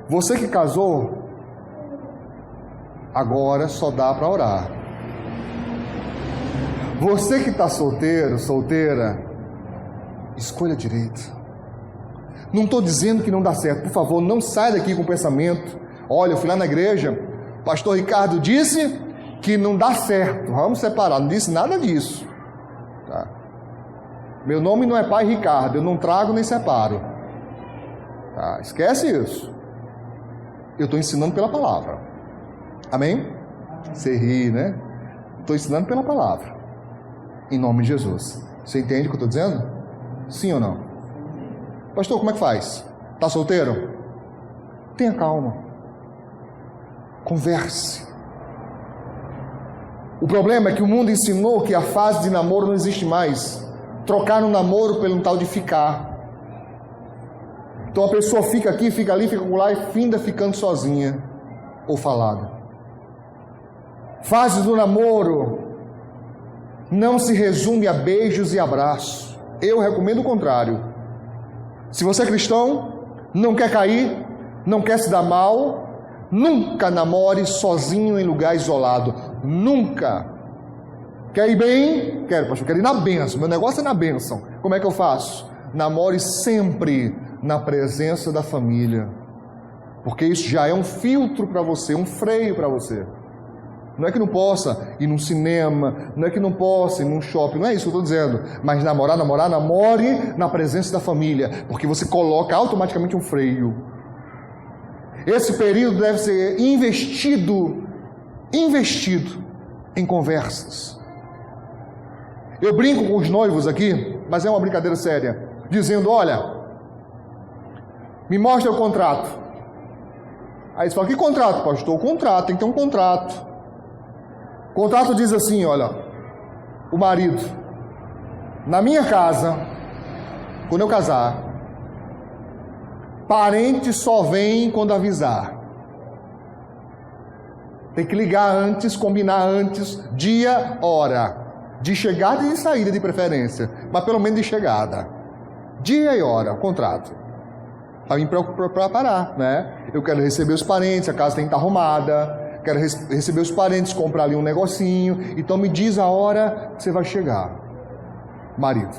Você que casou, agora só dá para orar. Você que está solteiro, solteira, escolha direito. Não estou dizendo que não dá certo. Por favor, não saia daqui com o pensamento: olha, eu fui lá na igreja, o pastor Ricardo disse que não dá certo, vamos separar. Não disse nada disso, tá? Meu nome não é Pai Ricardo, eu não trago nem separo, tá? Esquece isso. Eu estou ensinando pela palavra. Amém? Você ri, né? Estou ensinando pela palavra, em nome de Jesus. Você entende o que eu estou dizendo? Sim ou não? Pastor, como é que faz? Está solteiro? Tenha calma. Converse. O problema é que o mundo ensinou que a fase de namoro não existe mais. Trocaram o namoro pelo tal de ficar. Então a pessoa fica aqui, fica ali, fica lá e finda ficando sozinha ou falada. Fase do namoro não se resume a beijos e abraços. Eu recomendo o contrário. Se você é cristão, não quer cair, não quer se dar mal, nunca namore sozinho em lugar isolado. Nunca. Quer ir bem? Quero, pastor, quero ir na bênção. Meu negócio é na bênção. Como é que eu faço? Namore sempre na presença da família. Porque isso já é um filtro para você, um freio para você. Não é que não possa ir num cinema, não é que não possa ir num shopping, não é isso que eu estou dizendo. Mas namore na presença da família, porque você coloca automaticamente um freio. Esse período deve ser investido em conversas. Eu brinco com os noivos aqui, mas é uma brincadeira séria, dizendo, olha, me mostra o contrato. Aí eles falam, que contrato, pastor? O contrato, tem que ter um contrato. O contrato diz assim, olha, o marido, na minha casa, quando eu casar, parente só vem quando avisar. Tem que ligar antes, combinar antes, dia, hora. De chegada e de saída de preferência, mas pelo menos de chegada. Dia e hora, contrato. Para me preparar, né? Eu quero receber os parentes, a casa tem que estar arrumada. Quero receber os parentes, comprar ali um negocinho. Então me diz a hora que você vai chegar. Marido.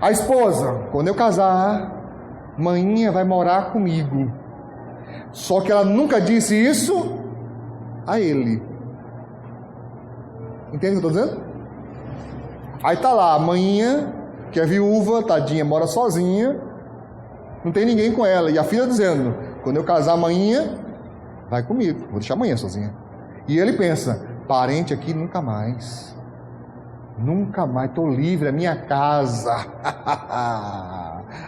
A esposa, quando eu casar, maninha vai morar comigo. Só que ela nunca disse isso a ele. Entende o que eu estou dizendo? Aí tá lá, a maninha, que é viúva, tadinha, mora sozinha, não tem ninguém com ela. E a filha dizendo, quando eu casar, a maninha vai comigo, vou deixar a manhã sozinha. E ele pensa, parente aqui nunca mais. Nunca mais, estou livre, é minha casa.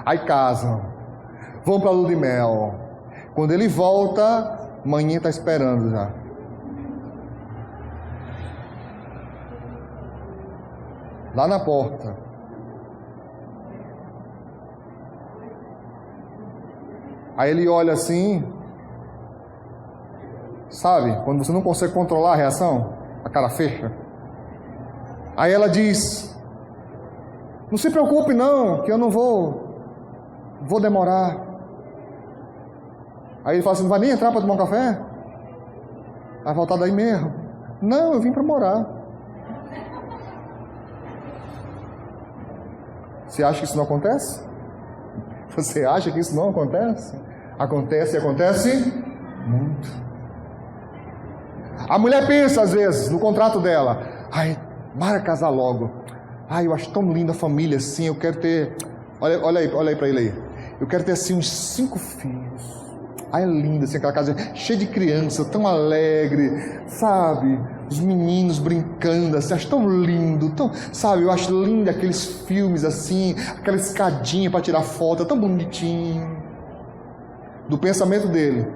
Aí casam, vão para a lua de mel. Quando ele volta, manhã está esperando já. Lá na porta. Aí ele olha assim, sabe, quando você não consegue controlar a reação, a cara fecha. Aí ela diz, não se preocupe não, que eu não vou demorar. Aí ele fala assim, não vai nem entrar para tomar um café? Vai voltar daí mesmo? Não, eu vim para morar. Você acha que isso não acontece? Você acha que isso não acontece? Acontece e acontece muito. A mulher pensa às vezes no contrato dela, ai, bora casar logo. Ai, eu acho tão linda a família assim, eu quero ter, olha aí para ele aí. Eu quero ter assim uns 5 filhos. Ai, é linda assim, aquela casa cheia de criança, tão alegre, sabe? Os meninos brincando assim, acho tão lindo, tão, sabe? Eu acho lindo aqueles filmes assim, aquela escadinha para tirar foto, tão bonitinho. Do pensamento dele,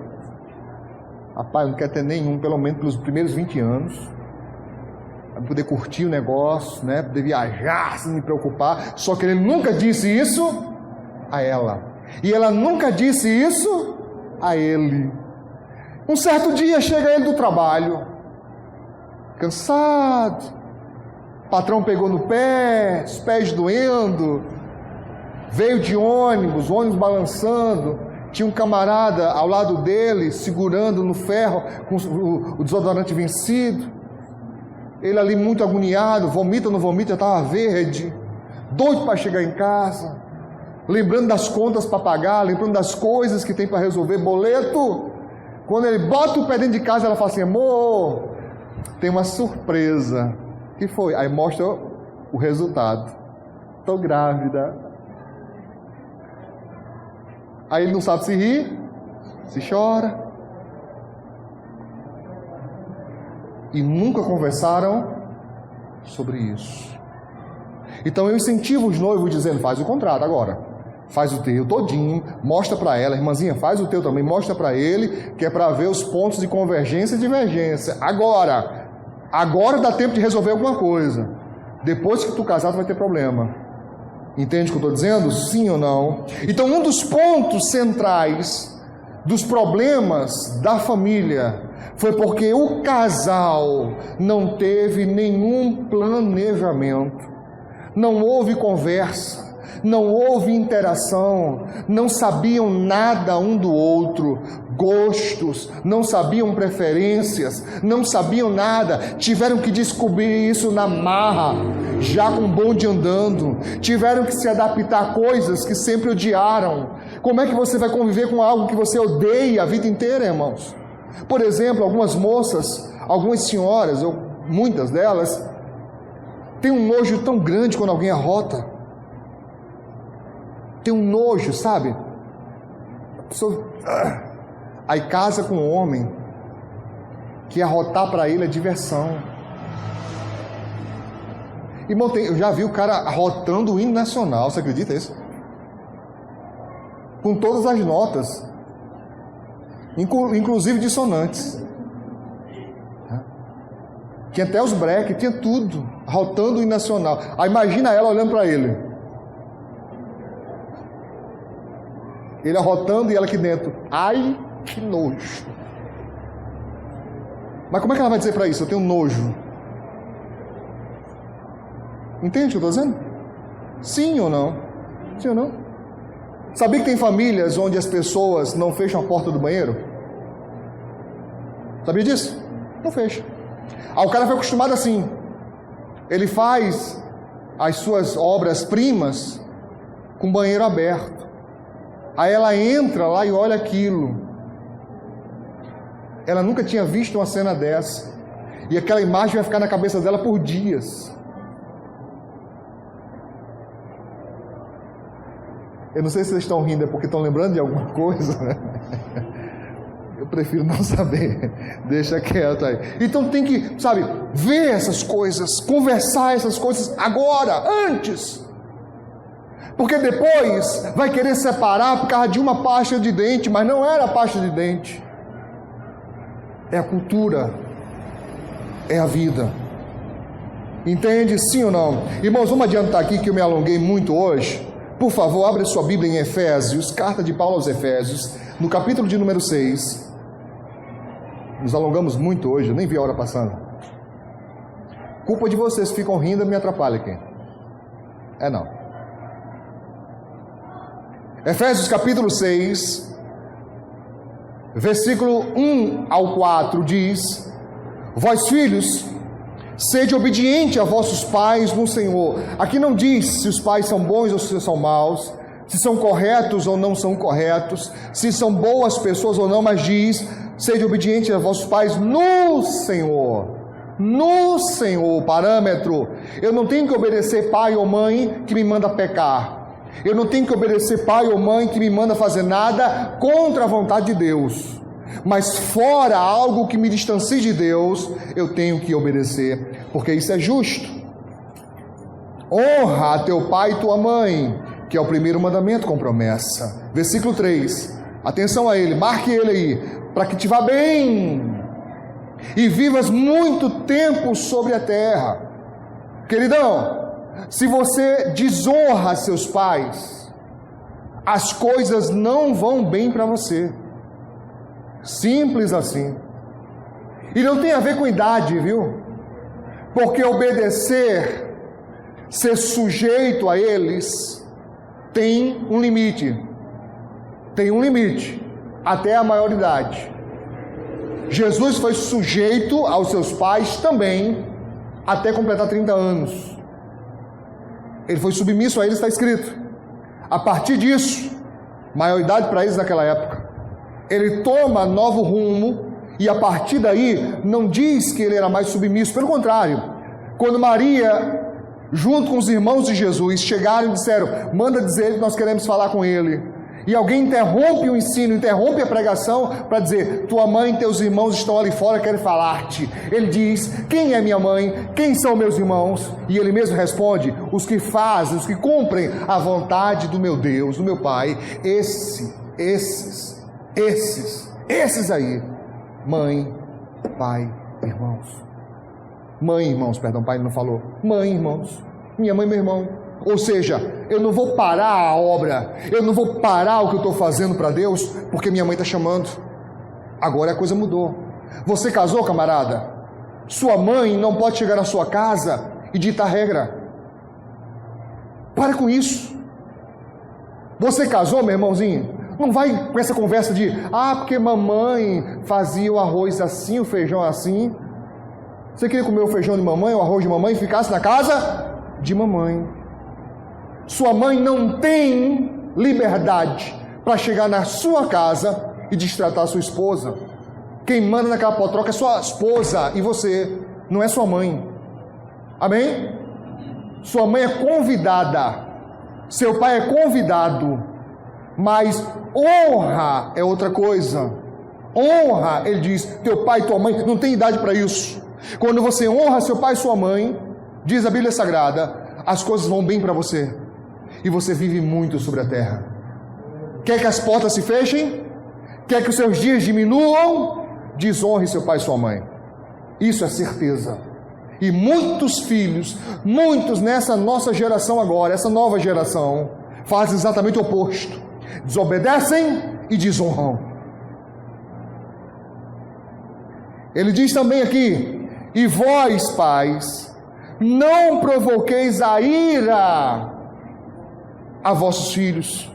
rapaz, não quer ter nenhum, pelo menos pelos primeiros 20 anos, para poder curtir o negócio, né? Poder viajar sem me preocupar. Só que ele nunca disse isso a ela, e ela nunca disse isso a ele. Um certo dia chega ele do trabalho, cansado, o patrão pegou no pé, os pés doendo, veio de ônibus, o ônibus balançando, tinha um camarada ao lado dele, segurando no ferro, com o desodorante vencido, ele ali muito agoniado, vomita ou não vomita, já estava verde, doido para chegar em casa, lembrando das contas para pagar, lembrando das coisas que tem para resolver, boleto. Quando ele bota o pé dentro de casa, ela fala assim, amor, tem uma surpresa. O que foi? Aí mostra o resultado. Estou grávida. Aí ele não sabe se ri, se chora. E nunca conversaram sobre isso. Então eu incentivo os noivos dizendo, faz o contrato agora. Faz o teu todinho, mostra para ela, irmãzinha, faz o teu também, mostra para ele, que é para ver os pontos de convergência e divergência. Agora dá tempo de resolver alguma coisa. Depois que tu casar, tu vai ter problema. Entende o que eu estou dizendo? Sim ou não? Então, um dos pontos centrais dos problemas da família foi porque o casal não teve nenhum planejamento, não houve conversa, não houve interação, não sabiam nada um do outro, gostos, não sabiam preferências, não sabiam nada, tiveram que descobrir isso na marra. já com o bonde andando, tiveram que se adaptar a coisas que sempre odiaram. Como é que você vai conviver com algo que você odeia a vida inteira, irmãos? Por exemplo, algumas moças, algumas senhoras, muitas delas, têm um nojo tão grande quando alguém arrota. Tem um nojo, sabe? A pessoa, aí casa com um homem que arrotar para ele é diversão. Irmão, eu já vi o cara arrotando o hino nacional, você acredita isso? Com todas as notas, inclusive dissonantes. Tinha até os breques, tinha tudo, arrotando o hino nacional. Aí imagina ela olhando para ele. Ele arrotando e ela aqui dentro. Ai, que nojo. Mas como é que ela vai dizer para isso? Eu tenho nojo. Entende o que eu estou dizendo? Sim ou não? Sim ou não? Sabia que tem famílias onde as pessoas não fecham a porta do banheiro? Sabia disso? Não fecha. O cara foi acostumado assim. Ele faz as suas obras-primas com o banheiro aberto. Aí ela entra lá e olha aquilo. Ela nunca tinha visto uma cena dessa. E aquela imagem vai ficar na cabeça dela por dias. Eu não sei se vocês estão rindo, é porque estão lembrando de alguma coisa, né? Eu prefiro não saber. Deixa quieto aí. Então tem que, sabe, ver essas coisas, conversar essas coisas agora, antes. Porque depois vai querer separar por causa de uma pasta de dente, mas não era a pasta de dente. É a cultura. É a vida. Entende? Sim ou não? Irmãos, vamos adiantar aqui que eu me alonguei muito hoje. Por favor, abre sua Bíblia em Efésios, carta de Paulo aos Efésios, no capítulo de número 6. Nos alongamos muito hoje, eu nem vi a hora passando. Culpa de vocês, ficam rindo e me atrapalha aqui. É não. Efésios capítulo 6, versículo 1 ao 4 diz: Vós filhos, sede obediente a vossos pais no Senhor. Aqui não diz se os pais são bons ou se são maus, se são corretos ou não são corretos, se são boas pessoas ou não, mas diz: sede obediente a vossos pais no Senhor. No Senhor, parâmetro. Eu não tenho que obedecer pai ou mãe que me manda pecar. Eu não tenho que obedecer pai ou mãe que me manda fazer nada contra a vontade de Deus. Mas fora algo que me distancie de Deus, eu tenho que obedecer, porque isso é justo. Honra a teu pai e tua mãe, que é o primeiro mandamento com promessa. Versículo 3, atenção a ele, marque ele aí, para que te vá bem e vivas muito tempo sobre a terra. Queridão, se você desonra seus pais, as coisas não vão bem para você. Simples assim. E não tem a ver com idade, viu? Porque obedecer, ser sujeito a eles, tem um limite. Tem um limite. Até a maioridade. Jesus foi sujeito aos seus pais também, até completar 30 anos. Ele foi submisso a eles, está escrito. A partir disso, maioridade para eles naquela época, ele toma novo rumo, e a partir daí, não diz que ele era mais submisso, pelo contrário, quando Maria, junto com os irmãos de Jesus, chegaram e disseram: manda dizer que nós queremos falar com ele, e alguém interrompe o ensino, interrompe a pregação, para dizer: tua mãe e teus irmãos estão ali fora, querem falar-te. Ele diz: quem é minha mãe? Quem são meus irmãos? E ele mesmo responde: os que fazem, os que cumprem a vontade do meu Deus, do meu Pai. Esses aí, mãe, pai, irmãos. Mãe, irmãos, perdão, pai não falou. Mãe, irmãos, minha mãe, meu irmão. Ou seja, eu não vou parar a obra, eu não vou parar o que eu estou fazendo para Deus, porque minha mãe está chamando. Agora a coisa mudou. Você casou, camarada? Sua mãe não pode chegar na sua casa e ditar regra. Para com isso. Você casou, meu irmãozinho? Não vai com essa conversa de: porque mamãe fazia o arroz assim, o feijão assim. Você queria comer o feijão de mamãe, o arroz de mamãe e ficasse na casa de mamãe. Sua mãe não tem liberdade para chegar na sua casa e destratar a sua esposa. Quem manda naquela potroca é sua esposa e você, não é sua mãe. Amém? Sua mãe é convidada, seu pai é convidado, mas honra é outra coisa. Honra, ele diz, teu pai e tua mãe não tem idade para isso. Quando você honra seu pai e sua mãe, diz a Bíblia Sagrada, as coisas vão bem para você e você vive muito sobre a terra. Quer que as portas se fechem? Quer que os seus dias diminuam? Desonre seu pai e sua mãe. Isso é certeza. E muitos filhos, muitos nessa nossa geração agora, essa nova geração, fazem exatamente o oposto. Desobedecem e desonram. Ele diz também aqui, e vós, pais, não provoqueis a ira a vossos filhos.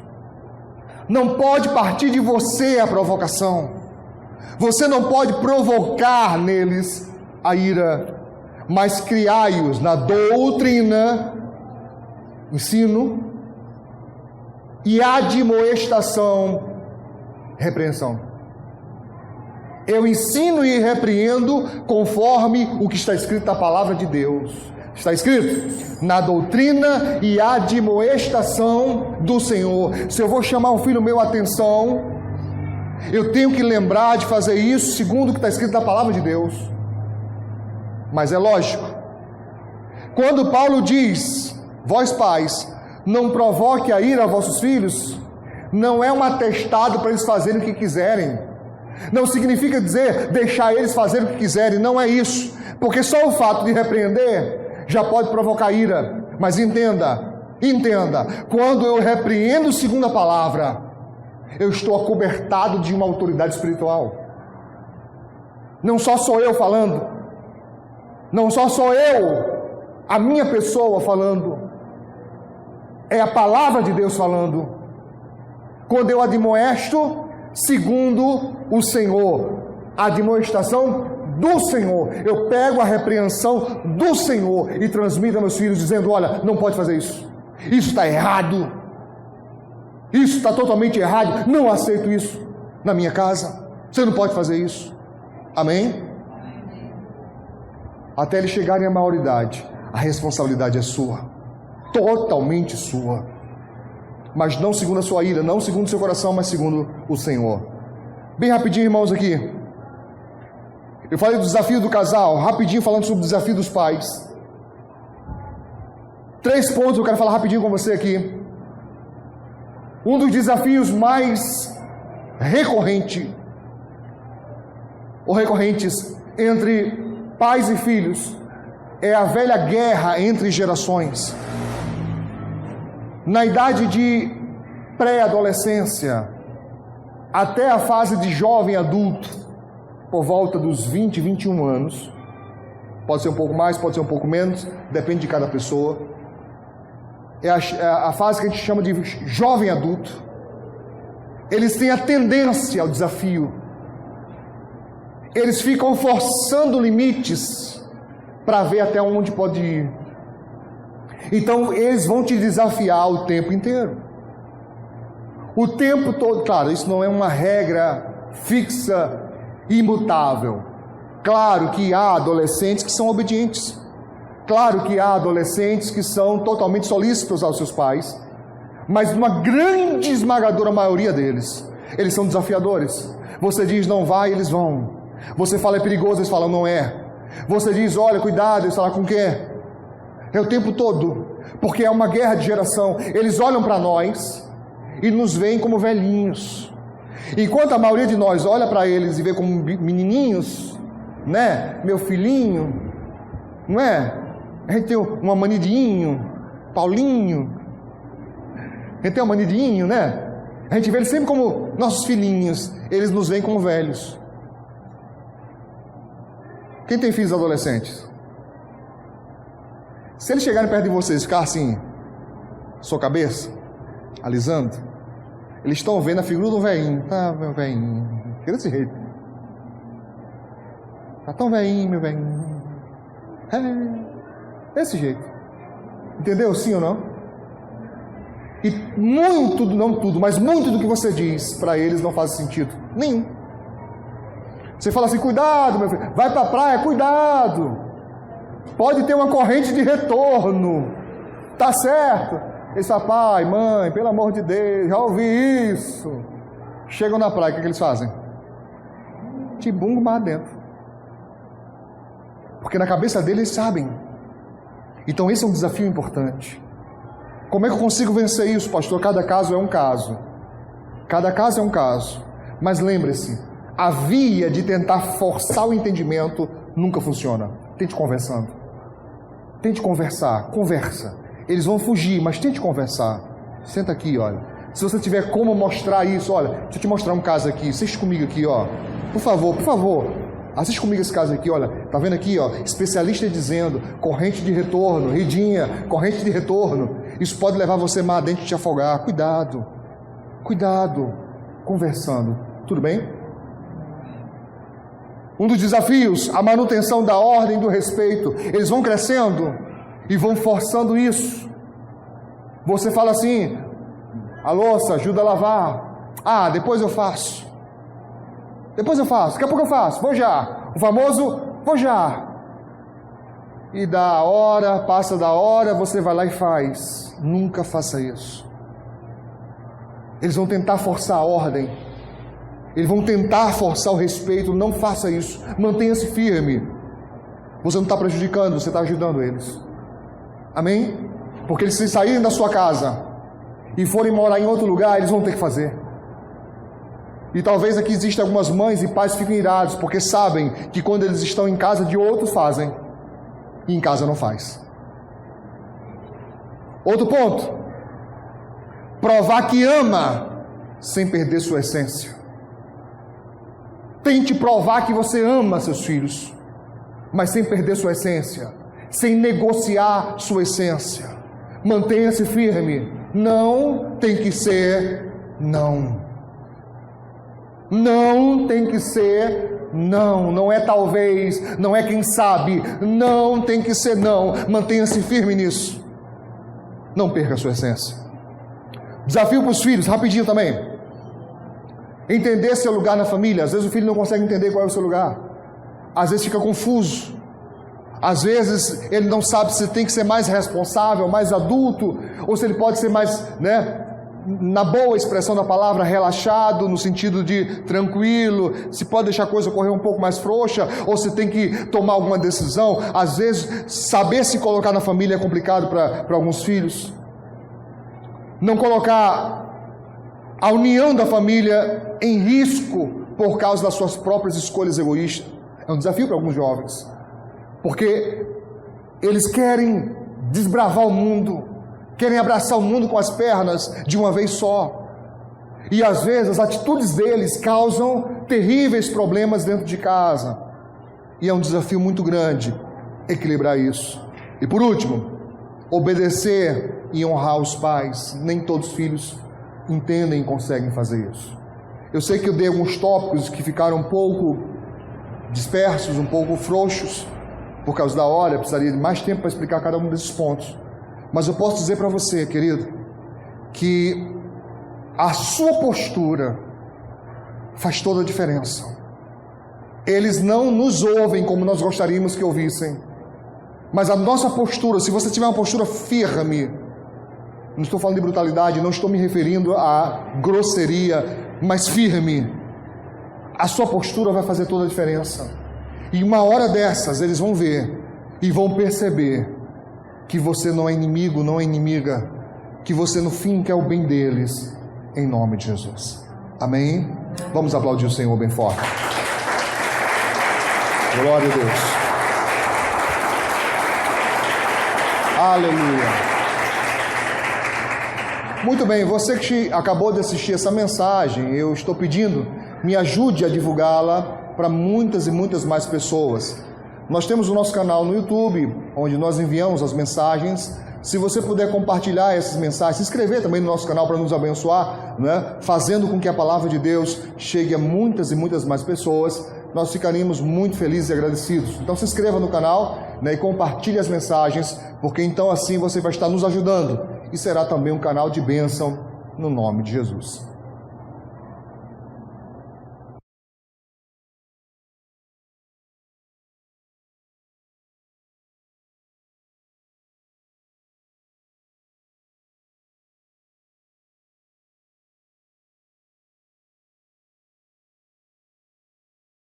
Não pode partir de você a provocação. Você não pode provocar neles a ira, mas criai-os na doutrina, ensino, e admoestação, repreensão. Eu ensino e repreendo conforme o que está escrito na palavra de Deus. Está escrito na doutrina e admoestação do Senhor. Se eu vou chamar um filho meu a atenção, eu tenho que lembrar de fazer isso segundo o que está escrito na palavra de Deus. Mas é lógico, quando Paulo diz, vós pais, não provoque a ira a vossos filhos, não é um atestado para eles fazerem o que quiserem. Não significa dizer, deixar eles fazerem o que quiserem, não é isso. Porque só o fato de repreender já pode provocar ira. Mas entenda, quando eu repreendo segundo a palavra, eu estou acobertado de uma autoridade espiritual. Não só sou eu falando, não só sou eu, a minha pessoa falando, é a palavra de Deus falando. Quando eu admoesto segundo o Senhor, a admoestação do Senhor, eu pego a repreensão do Senhor e transmito a meus filhos dizendo, olha, não pode fazer isso, isso está errado, isso está totalmente errado, não aceito isso na minha casa, você não pode fazer isso. Amém? Até eles chegarem à maioridade, a responsabilidade é sua, totalmente sua, mas não segundo a sua ira, não segundo o seu coração, mas segundo o Senhor. Bem rapidinho, irmãos, aqui eu falei do desafio do casal, rapidinho falando sobre o desafio dos pais. 3 pontos eu quero falar rapidinho com você aqui. Um dos desafios mais recorrentes entre pais e filhos é a velha guerra entre gerações. Na idade de pré-adolescência até a fase de jovem adulto, por volta dos 20, 21 anos, pode ser um pouco mais, pode ser um pouco menos, depende de cada pessoa, é a fase que a gente chama de jovem adulto. Eles têm a tendência ao desafio, eles ficam forçando limites para ver até onde pode ir. Então eles vão te desafiar o tempo inteiro, o tempo todo. Claro, isso não é uma regra fixa, imutável. Claro que há adolescentes que são obedientes, claro que há adolescentes que são totalmente solícitos aos seus pais, mas uma grande esmagadora maioria deles, eles são desafiadores. Você diz não vai, eles vão. Você fala é perigoso, eles falam não é. Você diz olha, cuidado, eles falam com o quê? É o tempo todo, porque é uma guerra de geração. Eles olham para nós e nos veem como velhinhos, enquanto a maioria de nós olha para eles e vê como menininhos, né? Meu filhinho, não é? A gente tem um Amanidinho, Paulinho, a gente tem um Amanidinho, né? A gente vê eles sempre como nossos filhinhos, eles nos veem como velhos. Quem tem filhos adolescentes? Se eles chegarem perto de vocês e ficar assim, sua cabeça, alisando, eles estão vendo a figura do velhinho. Ah, meu velhinho, desse jeito. Tá tão velhinho, meu velhinho. É, desse jeito. Entendeu? Sim ou não? E muito, não tudo, mas muito do que você diz para eles não faz sentido nenhum. Você fala assim, cuidado, meu filho, vai para a praia, cuidado. Pode ter uma corrente de retorno. Tá certo? Eles falam, pai, mãe, pelo amor de Deus, já ouvi isso. Chegam na praia, o que eles fazem? Te bungam mais dentro. Porque na cabeça deles eles sabem. Então esse é um desafio importante. Como é que eu consigo vencer isso, pastor? Cada caso é um caso. Cada caso é um caso. Mas lembre-se, a via de tentar forçar o entendimento nunca funciona. Tente conversando. Tente conversar. Conversa. Eles vão fugir, mas tente conversar. Senta aqui, olha. Se você tiver como mostrar isso, olha, deixa eu te mostrar um caso aqui. Assiste comigo aqui, ó. Por favor. Assiste comigo esse caso aqui, olha. Tá vendo aqui, ó? Especialista dizendo, corrente de retorno, Ridinha, corrente de retorno. Isso pode levar você mais dentro de te afogar. Cuidado. Conversando. Tudo bem? Um dos desafios, a manutenção da ordem e do respeito. Eles vão crescendo e vão forçando isso. Você fala assim, a louça, ajuda a lavar. Ah, depois eu faço. Daqui a pouco eu faço. Vou já. O famoso, vou já. E passa da hora, você vai lá e faz. Nunca faça isso. Eles vão tentar forçar a ordem. Eles vão tentar forçar o respeito. Não faça isso. Mantenha-se firme. Você não está prejudicando, você está ajudando eles. Amém? Porque eles, se saírem da sua casa e forem morar em outro lugar, eles vão ter que fazer. E talvez aqui existam algumas mães e pais que ficam irados, porque sabem que quando eles estão em casa de outros fazem, e em casa não faz. Outro ponto, provar que ama sem perder sua essência. Tente provar que você ama seus filhos, mas sem perder sua essência, sem negociar sua essência. Mantenha-se firme. Não tem que ser não. Não tem que ser não. Não é talvez, não é quem sabe. Não tem que ser não. Mantenha-se firme nisso. Não perca a sua essência. Desafio para os filhos, rapidinho também. Entender seu lugar na família. Às vezes o filho não consegue entender qual é o seu lugar. Às vezes fica confuso. Às vezes ele não sabe se tem que ser mais responsável, mais adulto, ou se ele pode ser mais, na boa expressão da palavra, relaxado, no sentido de tranquilo, se pode deixar a coisa correr um pouco mais frouxa, ou se tem que tomar alguma decisão. Às vezes, saber se colocar na família é complicado para alguns filhos. Não colocar a união da família em risco por causa das suas próprias escolhas egoístas. É um desafio para alguns jovens. Porque eles querem desbravar o mundo, querem abraçar o mundo com as pernas de uma vez só. E às vezes as atitudes deles causam terríveis problemas dentro de casa. E é um desafio muito grande equilibrar isso. E por último, obedecer e honrar os pais. Nem todos os filhos entendem e conseguem fazer isso. Eu sei que eu dei alguns tópicos que ficaram um pouco dispersos, um pouco frouxos. Por causa da hora, eu precisaria de mais tempo para explicar cada um desses pontos. Mas eu posso dizer para você, querido, que a sua postura faz toda a diferença. Eles não nos ouvem como nós gostaríamos que ouvissem. Mas a nossa postura, se você tiver uma postura firme, não estou falando de brutalidade, não estou me referindo a grosseria, mas firme, a sua postura vai fazer toda a diferença. E uma hora dessas eles vão ver e vão perceber que você não é inimigo, não é inimiga, que você no fim quer o bem deles, em nome de Jesus. Amém? Vamos aplaudir o Senhor bem forte. Glória a Deus. Aleluia. Muito bem, você que acabou de assistir essa mensagem, eu estou pedindo, me ajude a divulgá-la para muitas e muitas mais pessoas. Nós temos o nosso canal no YouTube, onde nós enviamos as mensagens. Se você puder compartilhar essas mensagens, se inscrever também no nosso canal para nos abençoar, fazendo com que a palavra de Deus chegue a muitas e muitas mais pessoas, nós ficaríamos muito felizes e agradecidos. Então se inscreva no canal né, e compartilhe as mensagens, porque então assim você vai estar nos ajudando e será também um canal de bênção no nome de Jesus.